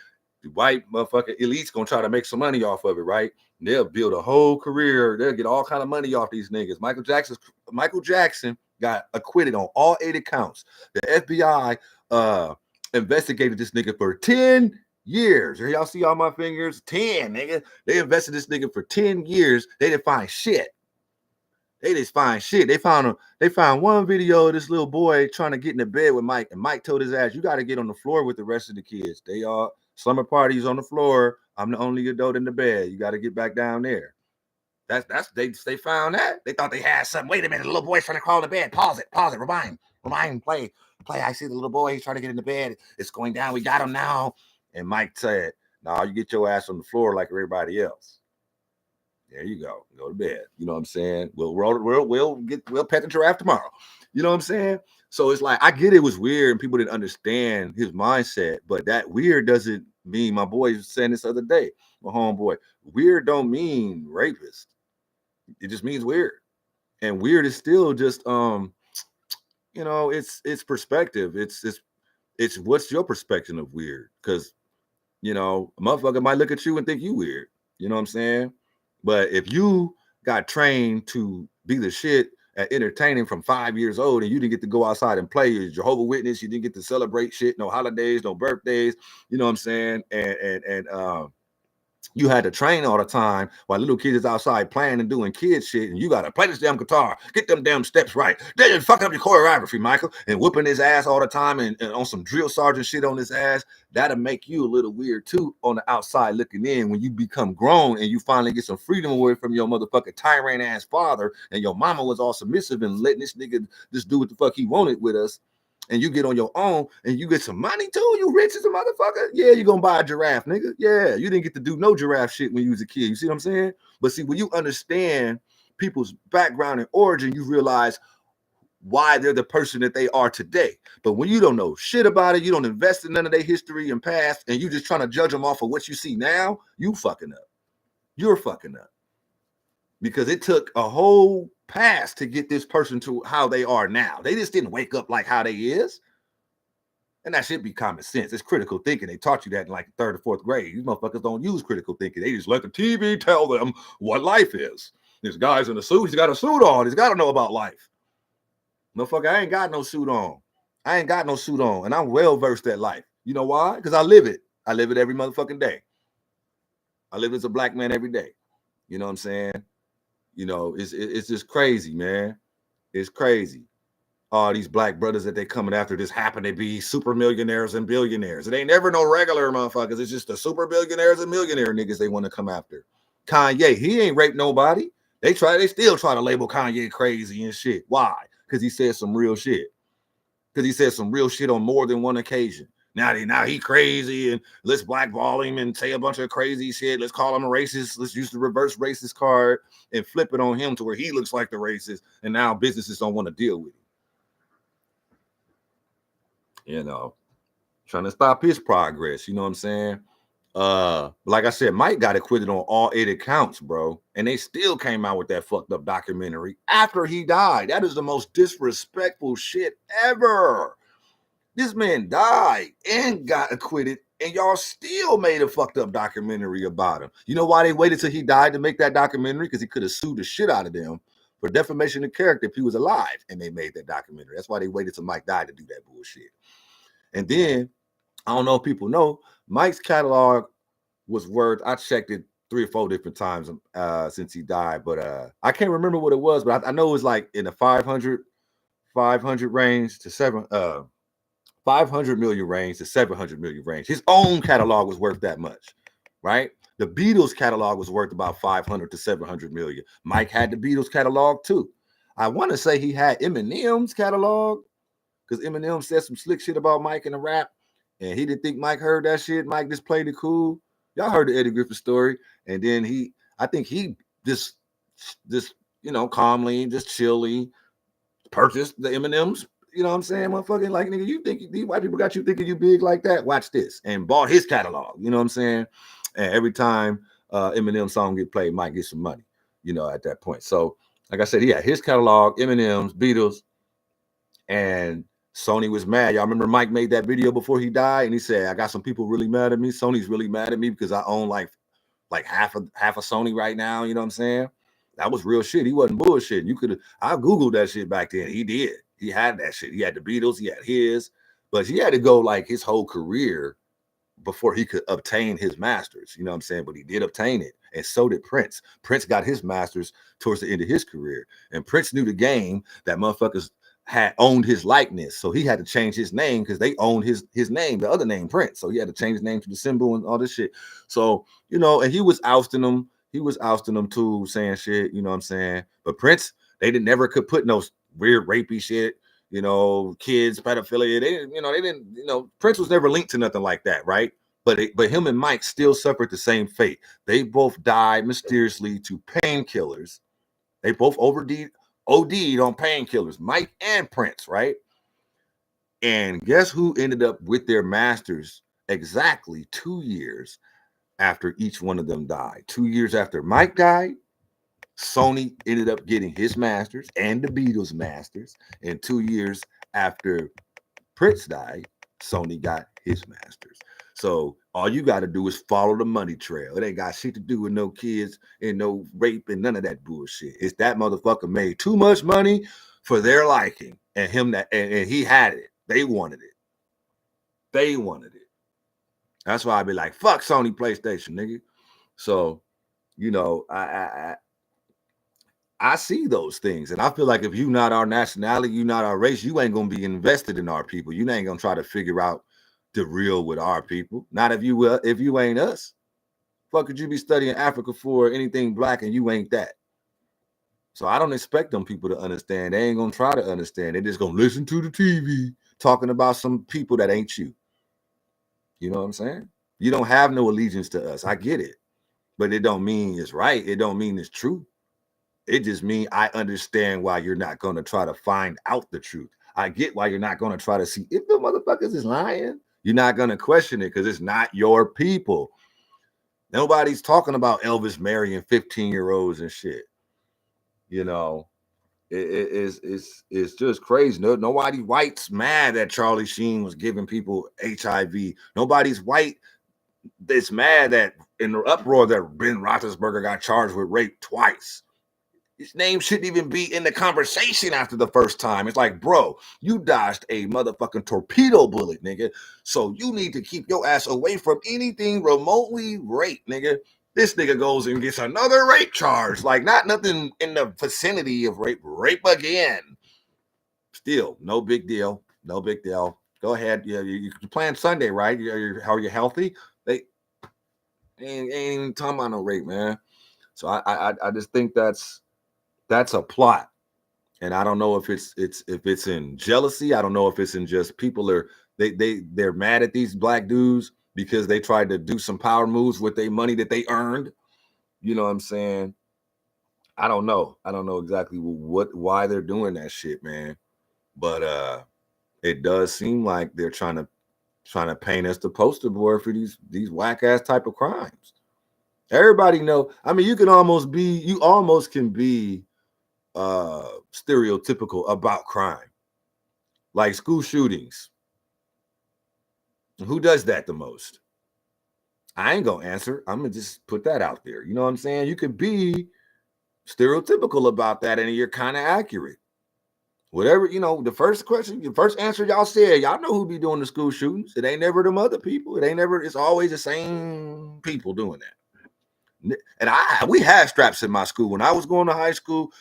The white motherfucker elite's gonna try to make some money off of it, right? And they'll build a whole career. They'll get all kind of money off these niggas. Michael Jackson got acquitted on all 8 counts. The FBI investigated this nigga for 10 years. Here y'all see all my fingers? 10, nigga. They invested this nigga for 10 years. They didn't find shit. They just find shit. They found one video of this little boy trying to get in the bed with Mike, and Mike told his ass, "You got to get on the floor with the rest of the kids. They are slumber parties on the floor. I'm the only adult in the bed. You got to get back down there." They found that. They thought they had something. Wait a minute, the little boy's trying to crawl in the bed. Pause it, rewind, play. I see the little boy. He's trying to get in the bed. It's going down. We got him now. And Mike said, "No, you get your ass on the floor like everybody else. There you go. Go to bed." You know what I'm saying? We'll pet the giraffe tomorrow. You know what I'm saying? So it's like, I get it was weird and people didn't understand his mindset, but that weird doesn't mean, my boy was saying this other day, my homeboy, weird don't mean rapist. It just means weird. And weird is still just you know, it's perspective. It's what's your perspective of weird? Because, you know, a motherfucker might look at you and think you weird. You know what I'm saying? But if you got trained to be the shit at entertaining from 5 years old and you didn't get to go outside and play, you're Jehovah's Witness, you didn't get to celebrate shit, no holidays, no birthdays, you know what I'm saying? And you had to train all the time while little kids is outside playing and doing kid shit, and you got to play this damn guitar, get them damn steps right. They just fucking up your choreography, Michael, and whooping his ass all the time and on some drill sergeant shit on his ass. That'll make you a little weird too on the outside looking in when you become grown and you finally get some freedom away from your motherfucking tyrant ass father, and your mama was all submissive and letting this nigga just do what the fuck he wanted with us. And you get on your own and you get some money too. You rich as a motherfucker. Yeah, you're gonna buy a giraffe, nigga. Yeah, you didn't get to do no giraffe shit when you was a kid. You see what I'm saying? But see, when you understand people's background and origin, you realize why they're the person that they are today. But when you don't know shit about it, you don't invest in none of their history and past, and you just trying to judge them off of what you see now, you fucking up. You're fucking up. Because it took a whole past to get this person to how they are now. They just didn't wake up like how they is. And that should be common sense. It's critical thinking. They taught you that in like 3rd or 4th grade. These motherfuckers don't use critical thinking. They just let the TV tell them what life is. This guy's in a suit. He's got a suit on. He's got to know about life. Motherfucker, I ain't got no suit on. And I'm well versed at life. You know why? Because I live it. I live it every motherfucking day. I live as a black man every day. You know what I'm saying? You know, it's just crazy, man. It's crazy. All these black brothers that they coming after just happen to be super millionaires and billionaires. It ain't never no regular motherfuckers. It's just the super billionaires and millionaire niggas they want to come after. Kanye, he ain't raped nobody. They still try to label Kanye crazy and shit. Why? Because he said some real shit. Because he said some real shit on more than one occasion. Now he crazy and let's blackball him and say a bunch of crazy shit. Let's call him a racist. Let's use the reverse racist card and flip it on him to where he looks like the racist. And now businesses don't want to deal with him. You know, trying to stop his progress. You know what I'm saying? Like I said, Mike got acquitted on all 8 accounts, bro. And they still came out with that fucked up documentary after he died. That is the most disrespectful shit ever. This man died and got acquitted, and y'all still made a fucked up documentary about him. You know why they waited till he died to make that documentary? Because he could have sued the shit out of them for defamation of character if he was alive, and they made that documentary. That's why they waited till Mike died to do that bullshit. And then, I don't know if people know, Mike's catalog was worth, I checked it 3 or 4 different times since he died, but I can't remember what it was, but I know it was like in the 500 range to 500 million range to 700 million range. His own catalog was worth that much, right? The Beatles catalog was worth about 500 to 700 million. Mike had the Beatles catalog too. I want to say he had Eminem's catalog because Eminem said some slick shit about Mike in the rap, and he didn't think Mike heard that shit. Mike just played it cool. Y'all heard the Eddie Griffin story, and then I think he just calmly, just chilly purchased the Eminem's. You know what I'm saying, motherfucking, like, nigga, you think these white people got you thinking you big like that? Watch this, and bought his catalog. You know what I'm saying? And every time Eminem song get played, Mike get some money. You know, at that point. So, like I said, he had his catalog, Eminem's, Beatles, and Sony was mad. Y'all remember Mike made that video before he died, and he said, "I got some people really mad at me. Sony's really mad at me because I own like half of Sony right now." You know what I'm saying? That was real shit. He wasn't bullshitting. You could I Googled that shit back then. He did. He had that shit. He had the Beatles. He had his, but he had to go like his whole career before he could obtain his masters. You know what I'm saying? But he did obtain it, and so did Prince. Prince got his masters towards the end of his career, and Prince knew the game that motherfuckers had owned his likeness, so he had to change his name because they owned his name, the other name, Prince. So he had to change his name to the symbol and all this shit. So and he was ousting them. He was ousting them too, saying shit. You know what I'm saying? But Prince, they never could put no weird rapey shit. Kids, pedophilia. They didn't. Prince was never linked to nothing like that, right? But him and Mike still suffered the same fate. They both died mysteriously to painkillers. They both OD'd on painkillers, Mike and Prince, right? And guess who ended up with their masters exactly 2 years after each one of them died? 2 years after Mike died, Sony ended up getting his masters and the Beatles masters. And 2 years after Prince died, Sony got his masters. So all you got to do is follow the money trail. It ain't got shit to do with no kids and no rape and none of that bullshit. It's that motherfucker made too much money for their liking, and and he had it. They wanted it. They wanted it. That's why I be like, fuck Sony PlayStation, nigga. So, I see those things, and I feel like if you not our nationality, you not our race, you ain't gonna be invested in our people. You ain't gonna try to figure out the real with our people. Not if you ain't us. Fuck could you be studying Africa for anything black and you ain't that? So I don't expect them people to understand. They ain't gonna try to understand. They just gonna listen to the TV talking about some people that ain't you. You know what I'm saying? You don't have no allegiance to us. I get it, but it don't mean it's right. It don't mean it's true. It just means I understand why you're not gonna try to find out the truth. I get why you're not gonna try to see if the motherfuckers is lying. You're not gonna question it because it's not your people. Nobody's talking about Elvis marrying 15-year-olds and shit. It's just crazy. Nobody white's mad that Charlie Sheen was giving people HIV. Nobody's white that's mad that in the uproar that Ben Roethlisberger got charged with rape twice. His name shouldn't even be in the conversation after the first time. It's like, bro, you dodged a motherfucking torpedo bullet, nigga. So you need to keep your ass away from anything remotely rape, nigga. This nigga goes and gets another rape charge. Like, nothing in the vicinity of rape. Rape again. Still, no big deal. No big deal. Go ahead. Yeah, you're playing Sunday, right? How are you healthy? They ain't even talking about no rape, man. So I just think that's a plot, and I don't know if it's in jealousy. I don't know if it's in just people they're mad at these black dudes because they tried to do some power moves with their money that they earned. You know what I'm saying? I don't know exactly why they're doing that shit, man. But it does seem like they're trying to paint us the poster boy for these whack ass type of crimes. Everybody know. I mean, you almost can be stereotypical about crime, like school shootings. Who does that the most? I ain't gonna answer. I'm gonna just put that out there. You know what I'm saying? You could be stereotypical about that, and you're kind of accurate. Whatever, the first question, the first answer y'all said, y'all know who be doing the school shootings. It ain't never them other people. It's always the same people doing that. And we had straps in my school. When I was going to high school,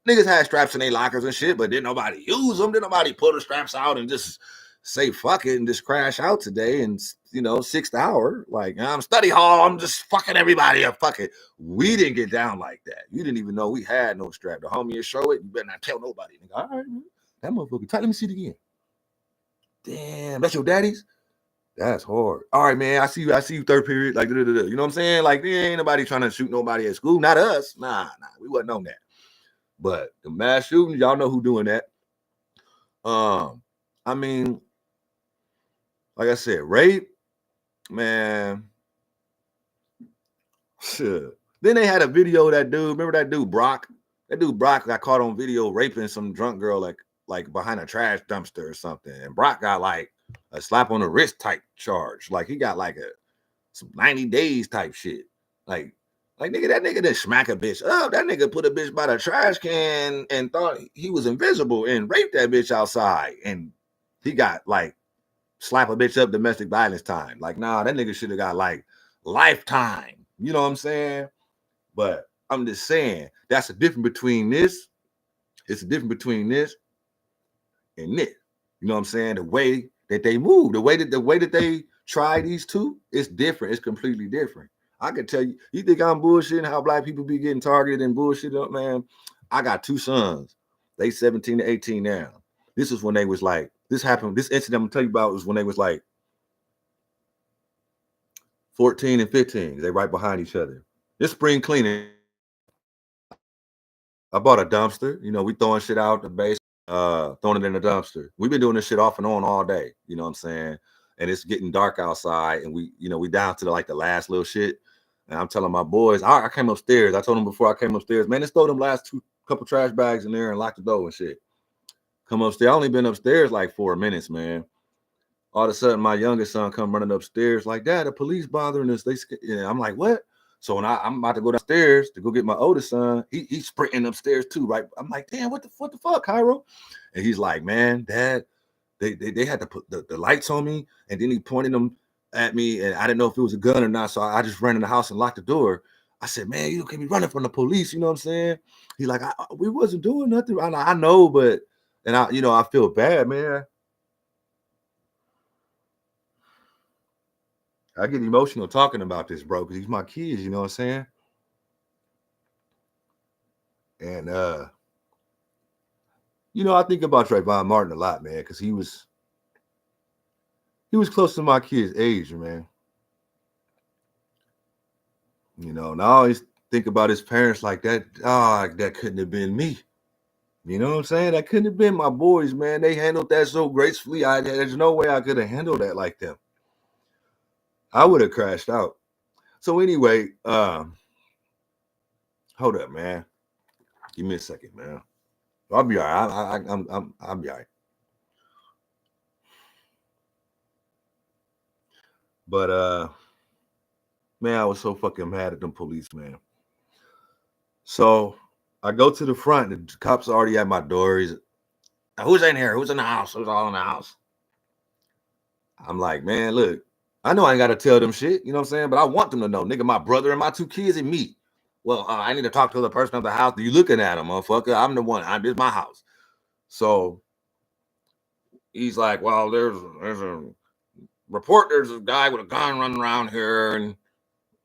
niggas had straps in their lockers and shit, but didn't nobody use them. Didn't nobody pull the straps out and just say fuck it and just crash out today and, 6th hour. Like, I'm study hall, I'm just fucking everybody up. Fuck it. We didn't get down like that. You didn't even know we had no strap. The homie will show it. You better not tell nobody. Nigga, all right, man. That motherfucker tight. Let me see it again. Damn, that's your daddy's? That's hard. All right, man. I see you third period. Like, you know what I'm saying? Like, there ain't nobody trying to shoot nobody at school. Not us. Nah. We wasn't on that. But the mass shootings, y'all know who doing that. I mean, like I said, rape, man. Shit. Then they had a video of that dude. Remember that dude Brock? That dude Brock got caught on video raping some drunk girl like behind a trash dumpster or something. And Brock got like a slap on the wrist type charge. Like he got like some 90 days type shit. Like nigga, that nigga didn't smack a bitch up. That nigga put a bitch by the trash can and thought he was invisible and raped that bitch outside. And he got like slap a bitch up domestic violence time. Like, nah, that nigga should have got like lifetime. You know what I'm saying? But I'm just saying that's a difference between this. It's a difference between this and this. You know what I'm saying? The way that they move, the way that they try these two, it's different. It's completely different. I can tell you, you think I'm bullshitting how black people be getting targeted and bullshit up, man? I got 2 sons. They 17 to 18 now. This is when they was like, this happened. This incident I'm gonna tell you about was when they was like 14 and 15. They right behind each other. This spring cleaning, I bought a dumpster. We throwing shit out the base, throwing it in the dumpster. We've been doing this shit off and on all day. You know what I'm saying? And it's getting dark outside, and we down to the last little shit. And I'm telling my boys, I came upstairs. I told them before I came upstairs, man, let's throw them last couple trash bags in there and lock the door and shit. Come upstairs. I only been upstairs like 4 minutes, man. All of a sudden, my youngest son come running upstairs like, Dad, the police bothering us. I'm like, what? So when I'm about to go downstairs to go get my oldest son, he's sprinting upstairs too, right? I'm like, damn, what the fuck, Cairo? And he's like, man, Dad, they had to put the lights on me, and then he pointed them at me, and I didn't know if it was a gun or not, so I just ran in the house and locked the door. I said, man, you can't be running from the police, you know what I'm saying? He's like, we wasn't doing nothing. I know, but, and I feel bad, man. I get emotional talking about this, bro, because he's my kids, you know what I'm saying? And I think about Trayvon Martin a lot, man, because he was close to my kids' age, man. And I always think about his parents like that. That couldn't have been me. You know what I'm saying? That couldn't have been my boys, man. They handled that so gracefully. There's no way I could have handled that like them. I would have crashed out. So anyway, hold up, man. Give me a second, man. I'll be all right. I'll be all right. But man, I was so fucking mad at them police, man. So I go to the front. The cops are already at my door. Who's in here? Who's in the house? Who's all in the house? I'm like, man, look, I know I ain't got to tell them shit, you know what I'm saying? But I want them to know, nigga, my brother and my 2 kids and me. Well, I need to talk to the person of the house. You looking at him, motherfucker? I'm the one. This is my house. So he's like, well, there's a report. There's a guy with a gun running around here, and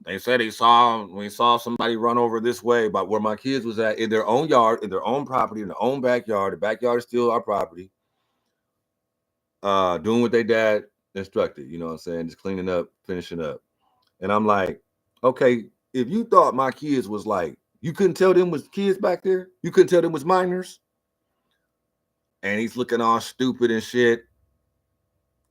they said we saw somebody run over this way, but where my kids was at, in their own yard, in their own property, in their own backyard. The backyard is still our property. Doing what they dad instructed, you know what I'm saying? Just cleaning up, finishing up. And I'm like, okay, if you thought my kids was like, you couldn't tell them was kids back there? You couldn't tell them was minors? And he's looking all stupid and shit.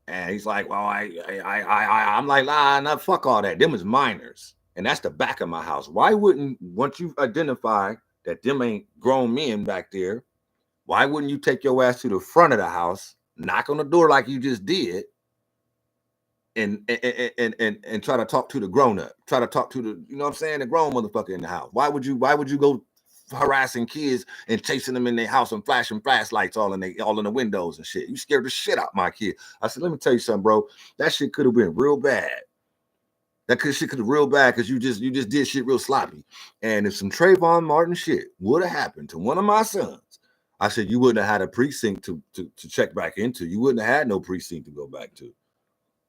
And he's like, well, I'm like, nah, fuck all that. Them is minors. And that's the back of my house. Why wouldn't, once you identify that them ain't grown men back there, why wouldn't you take your ass to the front of the house, knock on the door like you just did, and try to talk to the grown up, try to talk to the, you know what I'm saying, the grown motherfucker in the house. Why would you go harassing kids and chasing them in their house and flashing flashlights all in the windows and shit? You scared the shit out my kid. I said, let me tell you something, bro. That shit could have been real bad. Shit could have real bad because you just did shit real sloppy. And if some Trayvon Martin shit would have happened to one of my sons, I said you wouldn't have had a precinct to check back into. You wouldn't have had no precinct to go back to.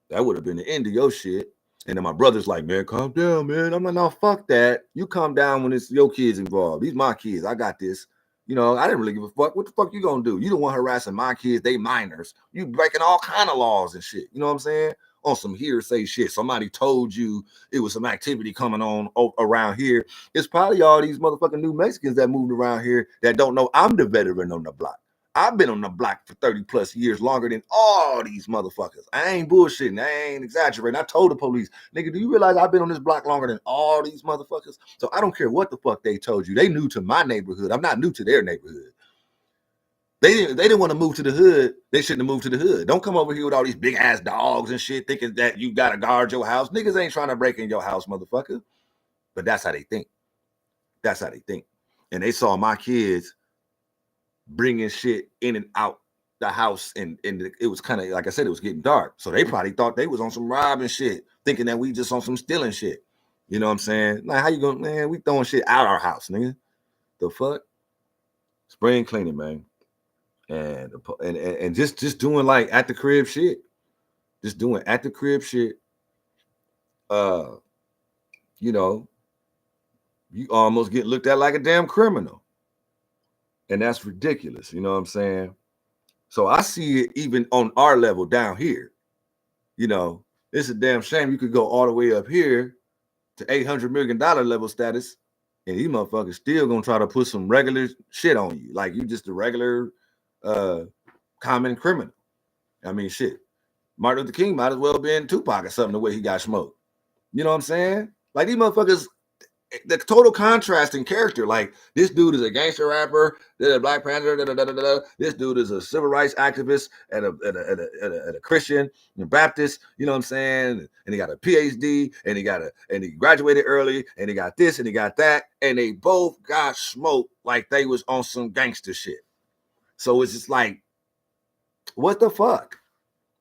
That would have been the end of your shit. And then my brother's like, man, calm down, man. I'm like, no, fuck that. You calm down when it's your kids involved. These my kids. I got this. You know, I didn't really give a fuck. What the fuck you gonna do? You the one harassing my kids. They minors. You breaking all kind of laws and shit. You know what I'm saying? On some hearsay shit. Somebody told you it was some activity coming on around here. It's probably all these motherfucking new Mexicans that moved around here that don't know I'm the veteran on the block. I've been on the block for 30 plus years, longer than all these motherfuckers. I ain't bullshitting. I ain't exaggerating. I told the police, nigga, do you realize I've been on this block longer than all these motherfuckers? So I don't care what the fuck they told you. They new to my neighborhood. I'm not new to their neighborhood. They didn't want to move to the hood. They shouldn't have moved to the hood. Don't come over here with all these big ass dogs and shit thinking that you got to guard your house. Niggas ain't trying to break in your house, motherfucker. But that's how they think. That's how they think. And they saw my kids bringing shit in and out the house, and it was kind of, like I said, it was getting dark. So they probably thought they was on some robbing shit, thinking that we just on some stealing shit. You know what I'm saying? Like, how you going, man? We throwing shit out our house, nigga. The fuck? Spring cleaning, man. And just doing like at the crib shit. Just doing at the crib shit. You know, you almost get looked at like a damn criminal. And that's ridiculous. You know what I'm saying? So I see it even on our level down here. You know, it's a damn shame you could go all the way up here to $800 million level status, and these motherfuckers still gonna try to put some regular shit on you. Like you just a regular common criminal. I mean, shit. Martin Luther King might as well be in Tupac or something the way he got smoked. You know what I'm saying? Like these motherfuckers, the total contrast in character. Like this dude is a gangster rapper, a Black Panther. This dude is a civil rights activist and a Christian and Baptist. You know what I'm saying? And he got a PhD, and he graduated early, and he got this and he got that, and they both got smoked like they was on some gangster shit. So it's just like, what the fuck?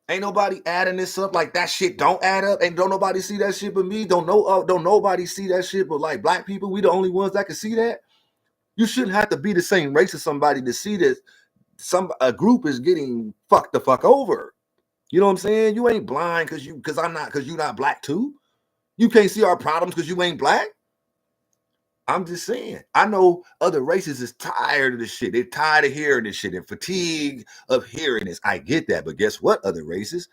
Ain't nobody adding this up. Like that shit don't add up. And don't nobody see that shit but me. Don't nobody see that shit but like black people. We the only ones that can see that. You shouldn't have to be the same race as somebody to see that a group is getting fucked the fuck over. You know what I'm saying? You ain't blind because you're not black too. You can't see our problems because you ain't black. I'm just saying. I know other races is tired of this shit. They're tired of hearing this shit and fatigue of hearing this. I get that, but guess what? Other races,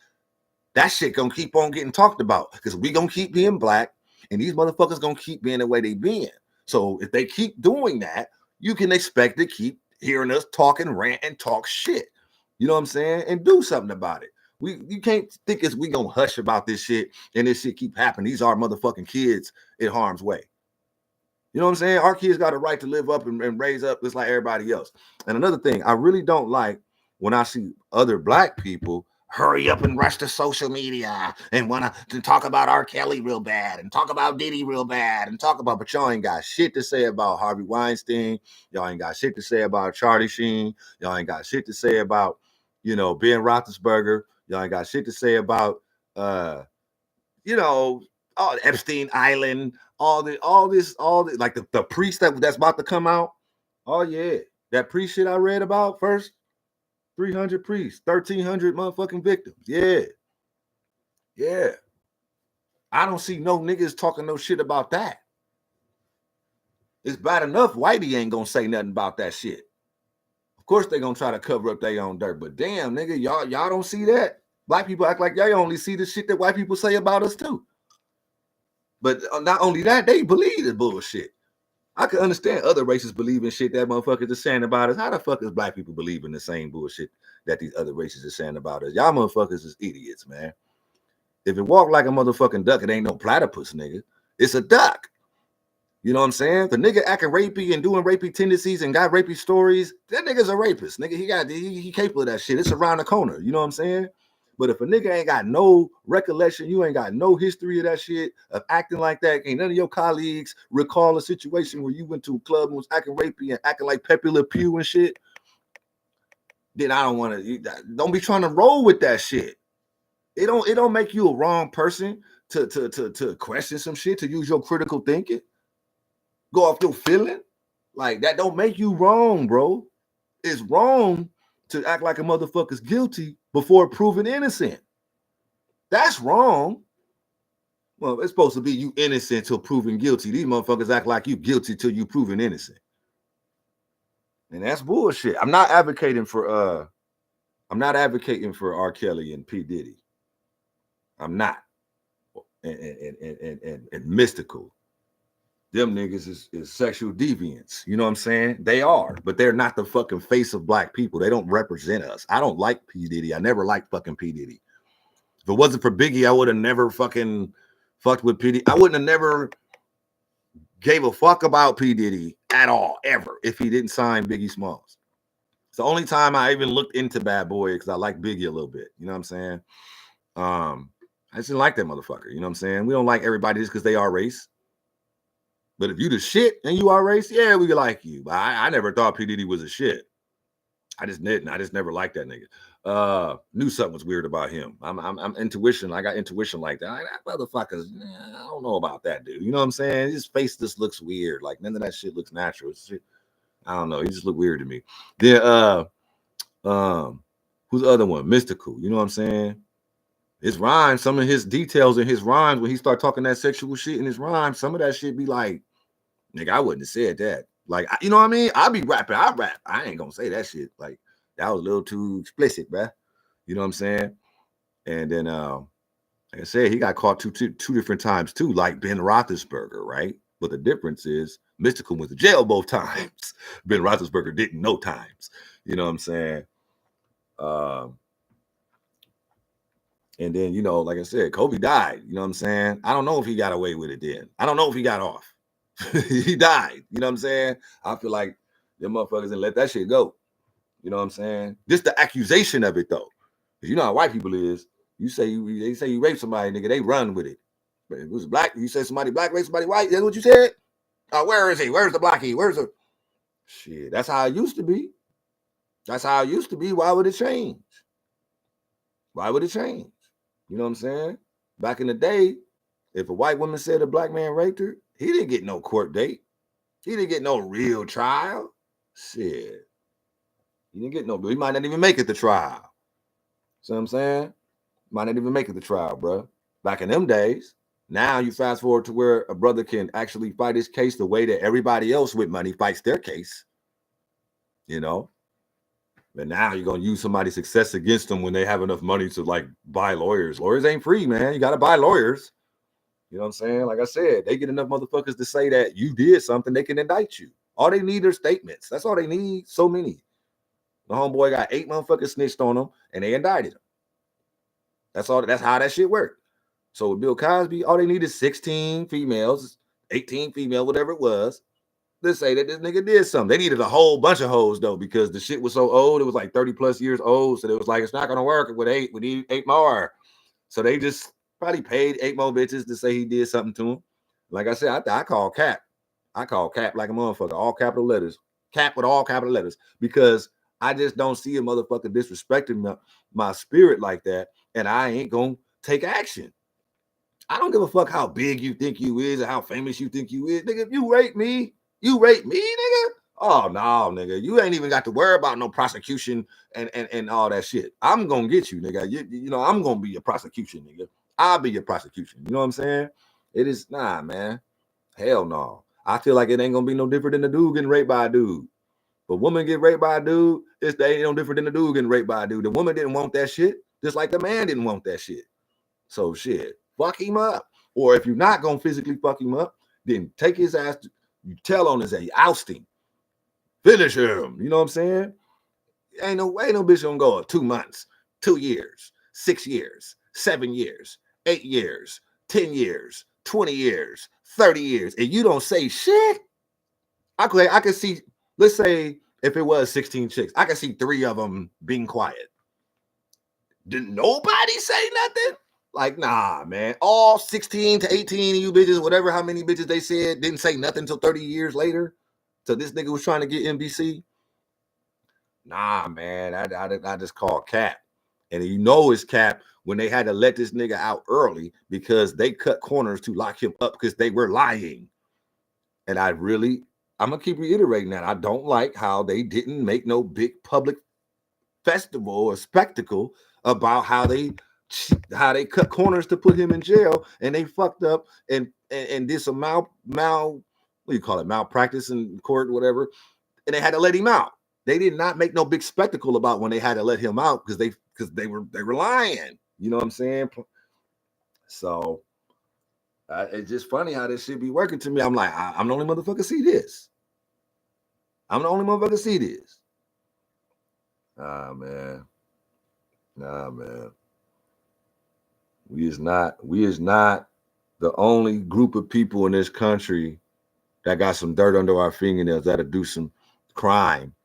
that shit gonna keep on getting talked about because we gonna keep being black, and these motherfuckers gonna keep being the way they being. So if they keep doing that, you can expect to keep hearing us talk and rant and talk shit. You know what I'm saying? And do something about it. You can't think we gonna hush about this shit and this shit keep happening. These are motherfucking kids in harm's way. You know what I'm saying? Our kids got a right to live up and raise up just like everybody else. And another thing, I really don't like when I see other black people hurry up and rush to social media and want to talk about R. Kelly real bad and talk about Diddy real bad and talk about, but y'all ain't got shit to say about Harvey Weinstein. Y'all ain't got shit to say about Charlie Sheen. Y'all ain't got shit to say about, Ben Roethlisberger. Y'all ain't got shit to say about, Epstein Island, all this, like the priest that's about to come out. Oh yeah, that priest shit I read about first, 300 priests, 1,300 motherfucking victims. Yeah. I don't see no niggas talking no shit about that. It's bad enough Whitey ain't gonna say nothing about that shit. Of course they gonna try to cover up their own dirt, but damn, nigga, y'all don't see that. Black people act like y'all only see the shit that white people say about us too. But not only that, they believe the bullshit. I can understand other races believe in shit that motherfuckers are saying about us. How the fuck is black people believe in the same bullshit that these other races are saying about us? Y'all motherfuckers is idiots, man. If it walk like a motherfucking duck, it ain't no platypus, nigga. It's a duck. You know what I'm saying? The nigga acting rapey and doing rapey tendencies and got rapey stories, that nigga's a rapist. Nigga, he capable of that shit. It's around the corner. You know what I'm saying? But if a nigga ain't got no recollection, you ain't got no history of that shit, of acting like that, ain't none of your colleagues recall a situation where you went to a club and was acting rapey and acting like Pepe Le Pew and shit, then I don't want to. Don't be trying to roll with that shit. It don't make you a wrong person to question some shit, to use your critical thinking. Go off your feeling. Like, that don't make you wrong, bro. It's wrong to act like a motherfucker's guilty before proven innocent. That's wrong. Well, it's supposed to be you innocent till proven guilty. These motherfuckers act like you guilty till you proven innocent. And that's bullshit. I'm not advocating for R. Kelly and P. Diddy. I'm not. And Mystical. Them niggas is sexual deviants. You know what I'm saying? They are, but they're not the fucking face of black people. They don't represent us. I don't like P. Diddy. I never liked fucking P. Diddy. If it wasn't for Biggie, I would have never fucking fucked with P. Diddy. I wouldn't have never gave a fuck about P. Diddy at all, ever, if he didn't sign Biggie Smalls. It's the only time I even looked into Bad Boy because I like Biggie a little bit. You know what I'm saying? I just didn't like that motherfucker. You know what I'm saying? We don't like everybody just because they are race. But if you the shit and you are race, yeah, we like you. But I never thought P. Diddy was a shit. I just didn't. I just never liked that nigga. Knew something was weird about him. I'm intuition. I got intuition like that. That motherfuckers, I don't know about that dude. You know what I'm saying? His face just looks weird. Like, none of that shit looks natural. Shit, I don't know. He just looked weird to me. Then who's the other one? Mystical. You know what I'm saying? His rhymes, some of his details in his rhymes, when he start talking that sexual shit in his rhymes, some of that shit be like, nigga, I wouldn't have said that. Like, you know what I mean? I be rapping. I rap. I ain't gonna say that shit. Like, that was a little too explicit, bruh. You know what I'm saying? And then, like I said, he got caught two different times too, like Ben Roethlisberger, right? But the difference is Mystical went to jail both times. Ben Roethlisberger didn't no times. You know what I'm saying? And then, you know, like I said, Kobe died. You know what I'm saying? I don't know if he got away with it then. I don't know if he got off. He died. You know what I'm saying? I feel like them motherfuckers didn't let that shit go. You know what I'm saying? Just the accusation of it, though. Because you know how white people is. They say you raped somebody, nigga, they run with it. But if it was black, you said somebody black raped somebody white, that's what you said? Oh, where is he? Where's the blackie? Where's the shit? That's how it used to be. That's how it used to be. Why would it change? Why would it change? You know what I'm saying? Back in the day, if a white woman said a black man raped her, he didn't get no court date. He didn't get no real trial. Shit. He didn't get no, he might not even make it to trial. See what I'm saying? Might not even make it to trial, bro. Back in them days, now you fast forward to where a brother can actually fight his case the way that everybody else with money fights their case. You know? But now you're going to use somebody's success against them when they have enough money to, like, buy lawyers. Lawyers ain't free, man. You got to buy lawyers. You know what I'm saying? Like I said, they get enough motherfuckers to say that you did something, they can indict you. All they need are statements. That's all they need. So many. The homeboy got 8 motherfuckers snitched on him, and they indicted him. That's all. That's how that shit worked. So with Bill Cosby, all they need is 16 females, 18 female, whatever it was. Let's say that this nigga did something. They needed a whole bunch of hoes, though, because the shit was so old. It was like 30 plus years old. So it was like, it's not going to work with 8. We need 8 more. So they just probably paid 8 more bitches to say he did something to him. Like I said, I call cap. I call cap like a motherfucker. All capital letters. Cap with all capital letters. Because I just don't see a motherfucker disrespecting my spirit like that. And I ain't going to take action. I don't give a fuck how big you think you is or how famous you think you is. Nigga, if you rape me, nigga? Oh, no, nigga. You ain't even got to worry about no prosecution and all that shit. I'm going to get you, nigga. You know, I'm going to be your prosecution, nigga. I'll be your prosecution. You know what I'm saying? It is, nah, man. Hell no. I feel like it ain't going to be no different than a dude getting raped by a dude. But woman get raped by a dude, they ain't no different than the dude getting raped by a dude. The woman didn't want that shit, just like the man didn't want that shit. So shit, fuck him up. Or if you're not going to physically fuck him up, then take his ass, you tell on his ass, you oust him. Finish him. You know what I'm saying? Ain't no bitch gonna go 2 months, 2 years, 6 years, 7 years, 8 years, 10 years, 20 years, 30 years, and you don't say shit. I could see, let's say if it was 16 chicks, I could see 3 of them being quiet. Did nobody say nothing? Like, nah, man. All 16 to 18 of you bitches, whatever, how many bitches they said, didn't say nothing until 30 years later. So this nigga was trying to get NBC. Nah, man. I just call cap. And you know it's cap when they had to let this nigga out early because they cut corners to lock him up because they were lying. And I'm gonna keep reiterating that. I don't like how they didn't make no big public festival or spectacle about how they cut corners to put him in jail, and they fucked up and did some what do you call it, malpractice in court, whatever, and they had to let him out. They did not make no big spectacle about when they had to let him out because they were lying. You know what I'm saying? So it's just funny how this shit be working to me. I'm like, I'm the only motherfucker see this. I'm the only motherfucker see this. Nah, man. We is not the only group of people in this country that got some dirt under our fingernails that'll do some crime.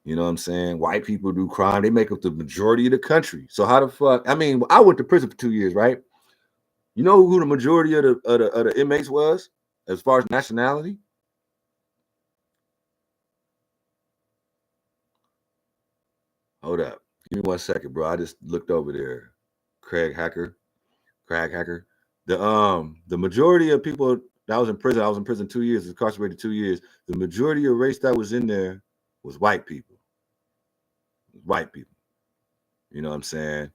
You know what I'm saying? White people do crime. They make up the majority of the country. So how the fuck? I mean, I went to prison for 2 years, right? You know who the majority of the inmates was as far as nationality? Hold up. Give me 1 second, bro. I just looked over there. Craig Hacker. The majority of people that was in prison, I was in prison 2 years, incarcerated 2 years. The majority of race that was in there was white people. White people. You know what I'm saying?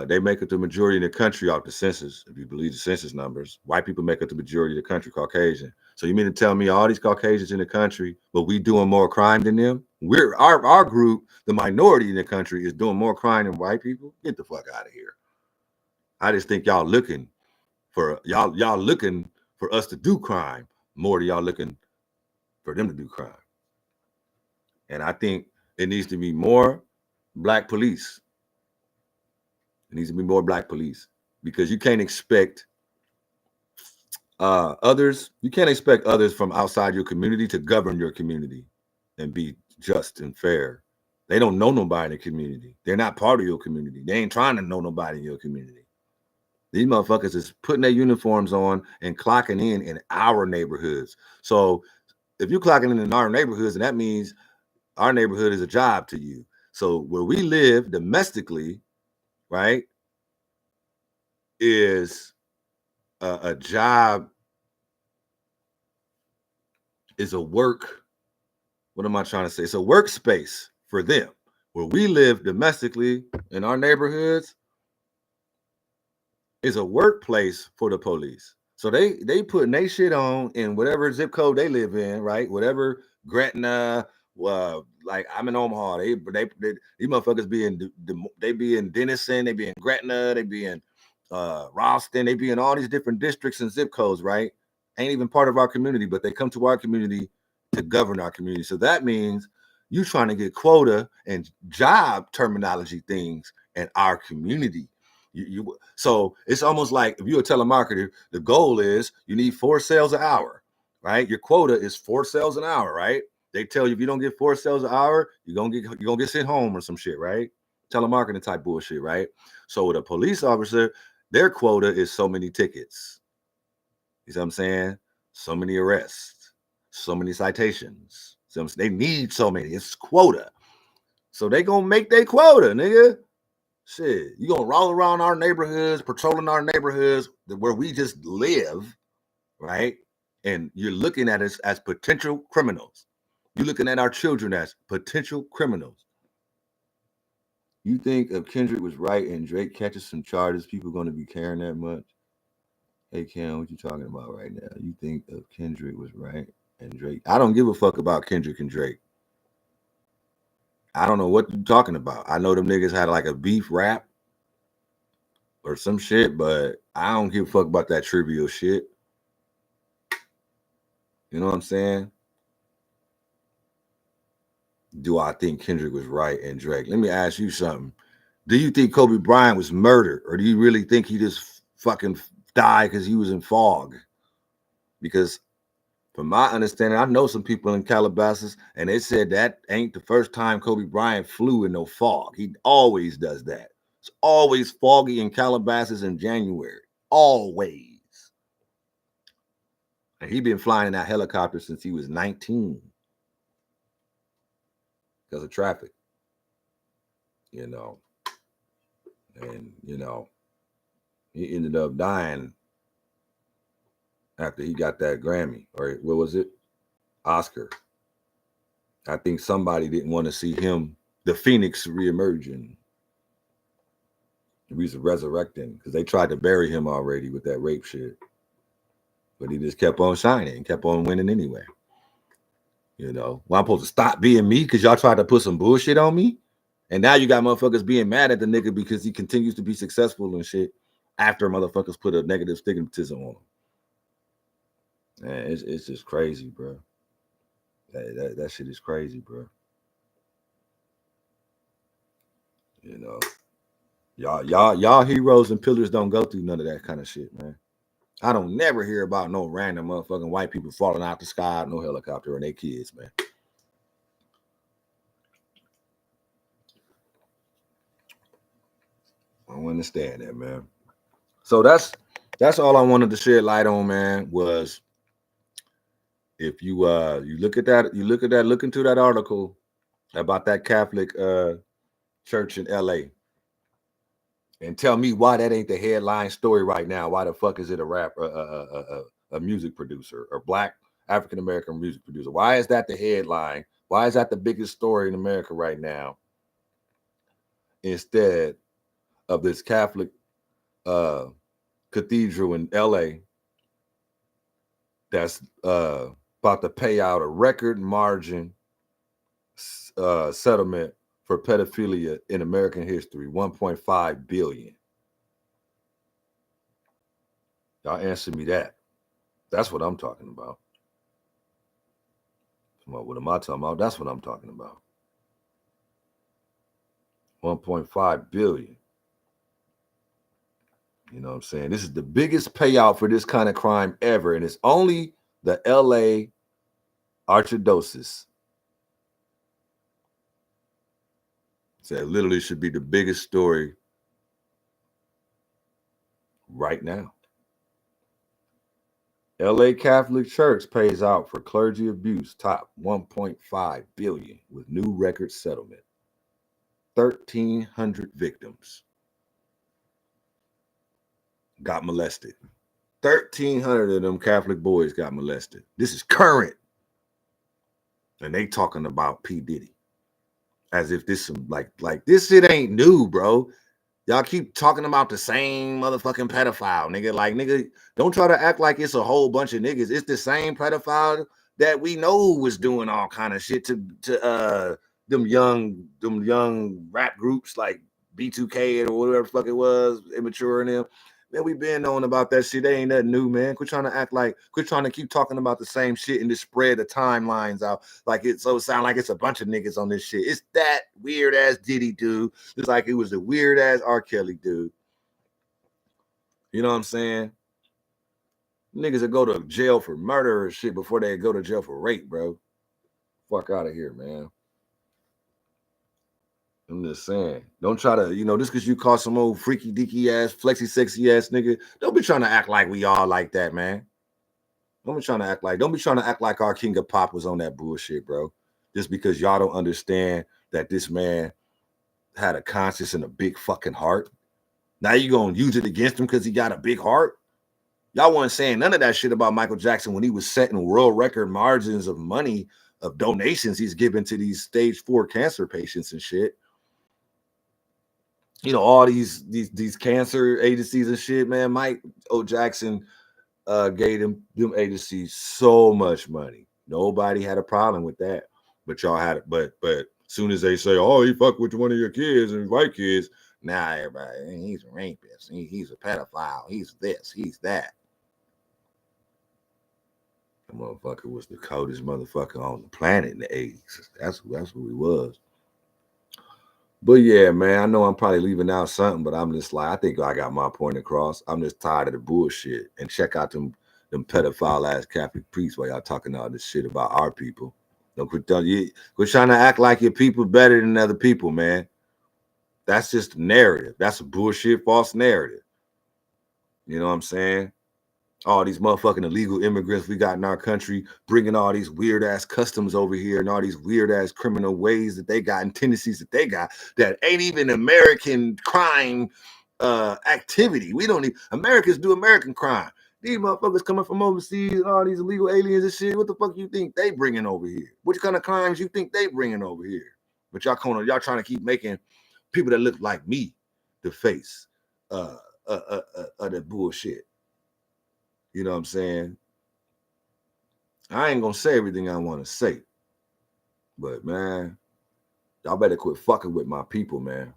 They make up the majority in the country off the census, if you believe the census numbers. White people make up the majority of the country, Caucasian. So you mean to tell me all these Caucasians in the country, but we doing more crime than them? We're our group, the minority in the country, is doing more crime than white people? Get the fuck out of here. I just think y'all looking for us to do crime more than y'all looking for them to do crime. And I think it needs to be more black police. It needs to be more black police because you can't expect others from outside your community to govern your community and be just and fair. They don't know nobody in the community. They're not part of your community. They ain't trying to know nobody in your community. These motherfuckers is putting their uniforms on and clocking in our neighborhoods. So if you're clocking in our neighborhoods, and that means our neighborhood is a job to you. So where we live domestically, right, is a job, is a work. What am I trying to say? It's a workspace for them. Where we live domestically in our neighborhoods is a workplace for the police. So they putting their shit on in whatever zip code they live in, right? Whatever Gretna, like I'm in Omaha. These motherfuckers they be in Denison, they be in Gretna, they be in Ralston, they be in all these different districts and zip codes, right? Ain't even part of our community, but they come to our community to govern our community. So that means you trying to get quota and job terminology things in our community. So it's almost like if you're a telemarketer, the goal is you need 4 sales an hour, right? Your quota is 4 sales an hour, right? They tell you if you don't get 4 sales an hour, you're gonna get sent home or some shit, right? Telemarketing type bullshit, right? So with a police officer, their quota is so many tickets. You see what I'm saying? So many arrests, so many citations. So they need so many. It's quota. So they gonna make their quota, nigga. Shit, you gonna roll around our neighborhoods, patrolling our neighborhoods where we just live, right? And you're looking at us as potential criminals. You're looking at our children as potential criminals. You think if Kendrick was right and Drake catches some charges, people going to be caring that much? Hey, Cam, what you talking about right now? You think if Kendrick was right and Drake? I don't give a fuck about Kendrick and Drake. I don't know what you're talking about. I know them niggas had like a beef rap or some shit, but I don't give a fuck about that trivial shit. You know what I'm saying? Do I think Kendrick was right and Drake? Let me ask you something. Do you think Kobe Bryant was murdered, or do you really think he just fucking died because he was in fog? Because from my understanding, I know some people in Calabasas, and they said that ain't the first time Kobe Bryant flew in no fog. He always does that. It's always foggy in Calabasas in January. Always. And he been flying in that helicopter since he was 19 because of traffic. You know. And, you know, he ended up dying after he got that Grammy. Or what was it? Oscar. I think somebody didn't want to see him, the Phoenix, reemerging. He was resurrecting because they tried to bury him already with that rape shit. But he just kept on shining and kept on winning anyway. You know, well, I'm supposed to stop being me because y'all tried to put some bullshit on me. And now you got motherfuckers being mad at the nigga because he continues to be successful and shit after motherfuckers put a negative stigmatism on him. Man, it's just crazy, bro. That shit is crazy, bro. You know, y'all heroes and pillars don't go through none of that kind of shit, man. I don't never hear about no random motherfucking white people falling out the sky, no helicopter, and their kids, man. I don't understand that, man. So that's all I wanted to shed light on, man. Was if you look into that article about that Catholic church in LA and tell me why that ain't the headline story right now. Why the fuck is it a music producer or black African American music producer? Why is that the headline? Why is that the biggest story in America right now? Instead of this Catholic cathedral in LA that's about to pay out a record margin settlement for pedophilia in American history, $1.5 billion. Y'all answer me that. That's what I'm talking about. What am I talking about? That's what I'm talking about. 1.5 billion. You know what I'm saying? This is the biggest payout for this kind of crime ever, and it's only the LA Archdiocese. So it literally should be the biggest story right now. LA Catholic Church pays out for clergy abuse, top 1.5 billion with new record settlement. 1,300 victims got molested. 1,300 of them Catholic boys got molested. This is current. And they talking about P. Diddy. As if this some like this shit ain't new, bro. Y'all keep talking about the same motherfucking pedophile, nigga. Like, nigga, don't try to act like it's a whole bunch of niggas. It's the same pedophile that we know was doing all kind of shit to them young rap groups like B2K or whatever the fuck it was, Immature and them. Man, we been knowing about that shit. They ain't nothing new, man. Quit trying to keep talking about the same shit and just spread the timelines out like it sound like it's a bunch of niggas on this shit. It's that weird ass Diddy dude. It's like it was a weird ass R. Kelly dude. You know what I'm saying? Niggas that go to jail for murder or shit before they go to jail for rape, bro. Fuck out of here, man. I'm just saying, don't try to, just because you call some old freaky deaky ass, flexy sexy ass nigga, don't be trying to act like we all like that, man. Don't be trying to act like our king of pop was on that bullshit, bro. Just because y'all don't understand that this man had a conscience and a big fucking heart. Now you gonna use it against him because he got a big heart? Y'all wasn't saying none of that shit about Michael Jackson when he was setting world record margins of money, of donations he's giving to these stage 4 cancer patients and shit. All these cancer agencies and shit, man. Mike O. Jackson gave them agencies so much money. Nobody had a problem with that. But y'all had it. But as soon as they say, oh, he fucked with one of your kids and white kids, now everybody, he's a rapist. He's a pedophile. He's this. He's that. The motherfucker was the coldest motherfucker on the planet in the 80s. That's who he was. But yeah, man, I know I'm probably leaving out something, but I'm just like, I think I got my point across. I'm just tired of the bullshit. And check out them pedophile ass Catholic priests while y'all talking all this shit about our people. Don't quit trying to act like your people better than other people, man. That's just a narrative. That's a bullshit, false narrative. You know what I'm saying? All these motherfucking illegal immigrants we got in our country bringing all these weird ass customs over here and all these weird ass criminal ways that they got and tendencies that they got that ain't even American crime activity. We don't need Americans do American crime. These motherfuckers coming from overseas and all these illegal aliens and shit. What the fuck you think they bringing over here? What kind of crimes you think they bringing over here? But y'all trying to keep making people that look like me the face of that bullshit. You know what I'm saying? I ain't gonna say everything I want to say, but man, y'all better quit fucking with my people, man.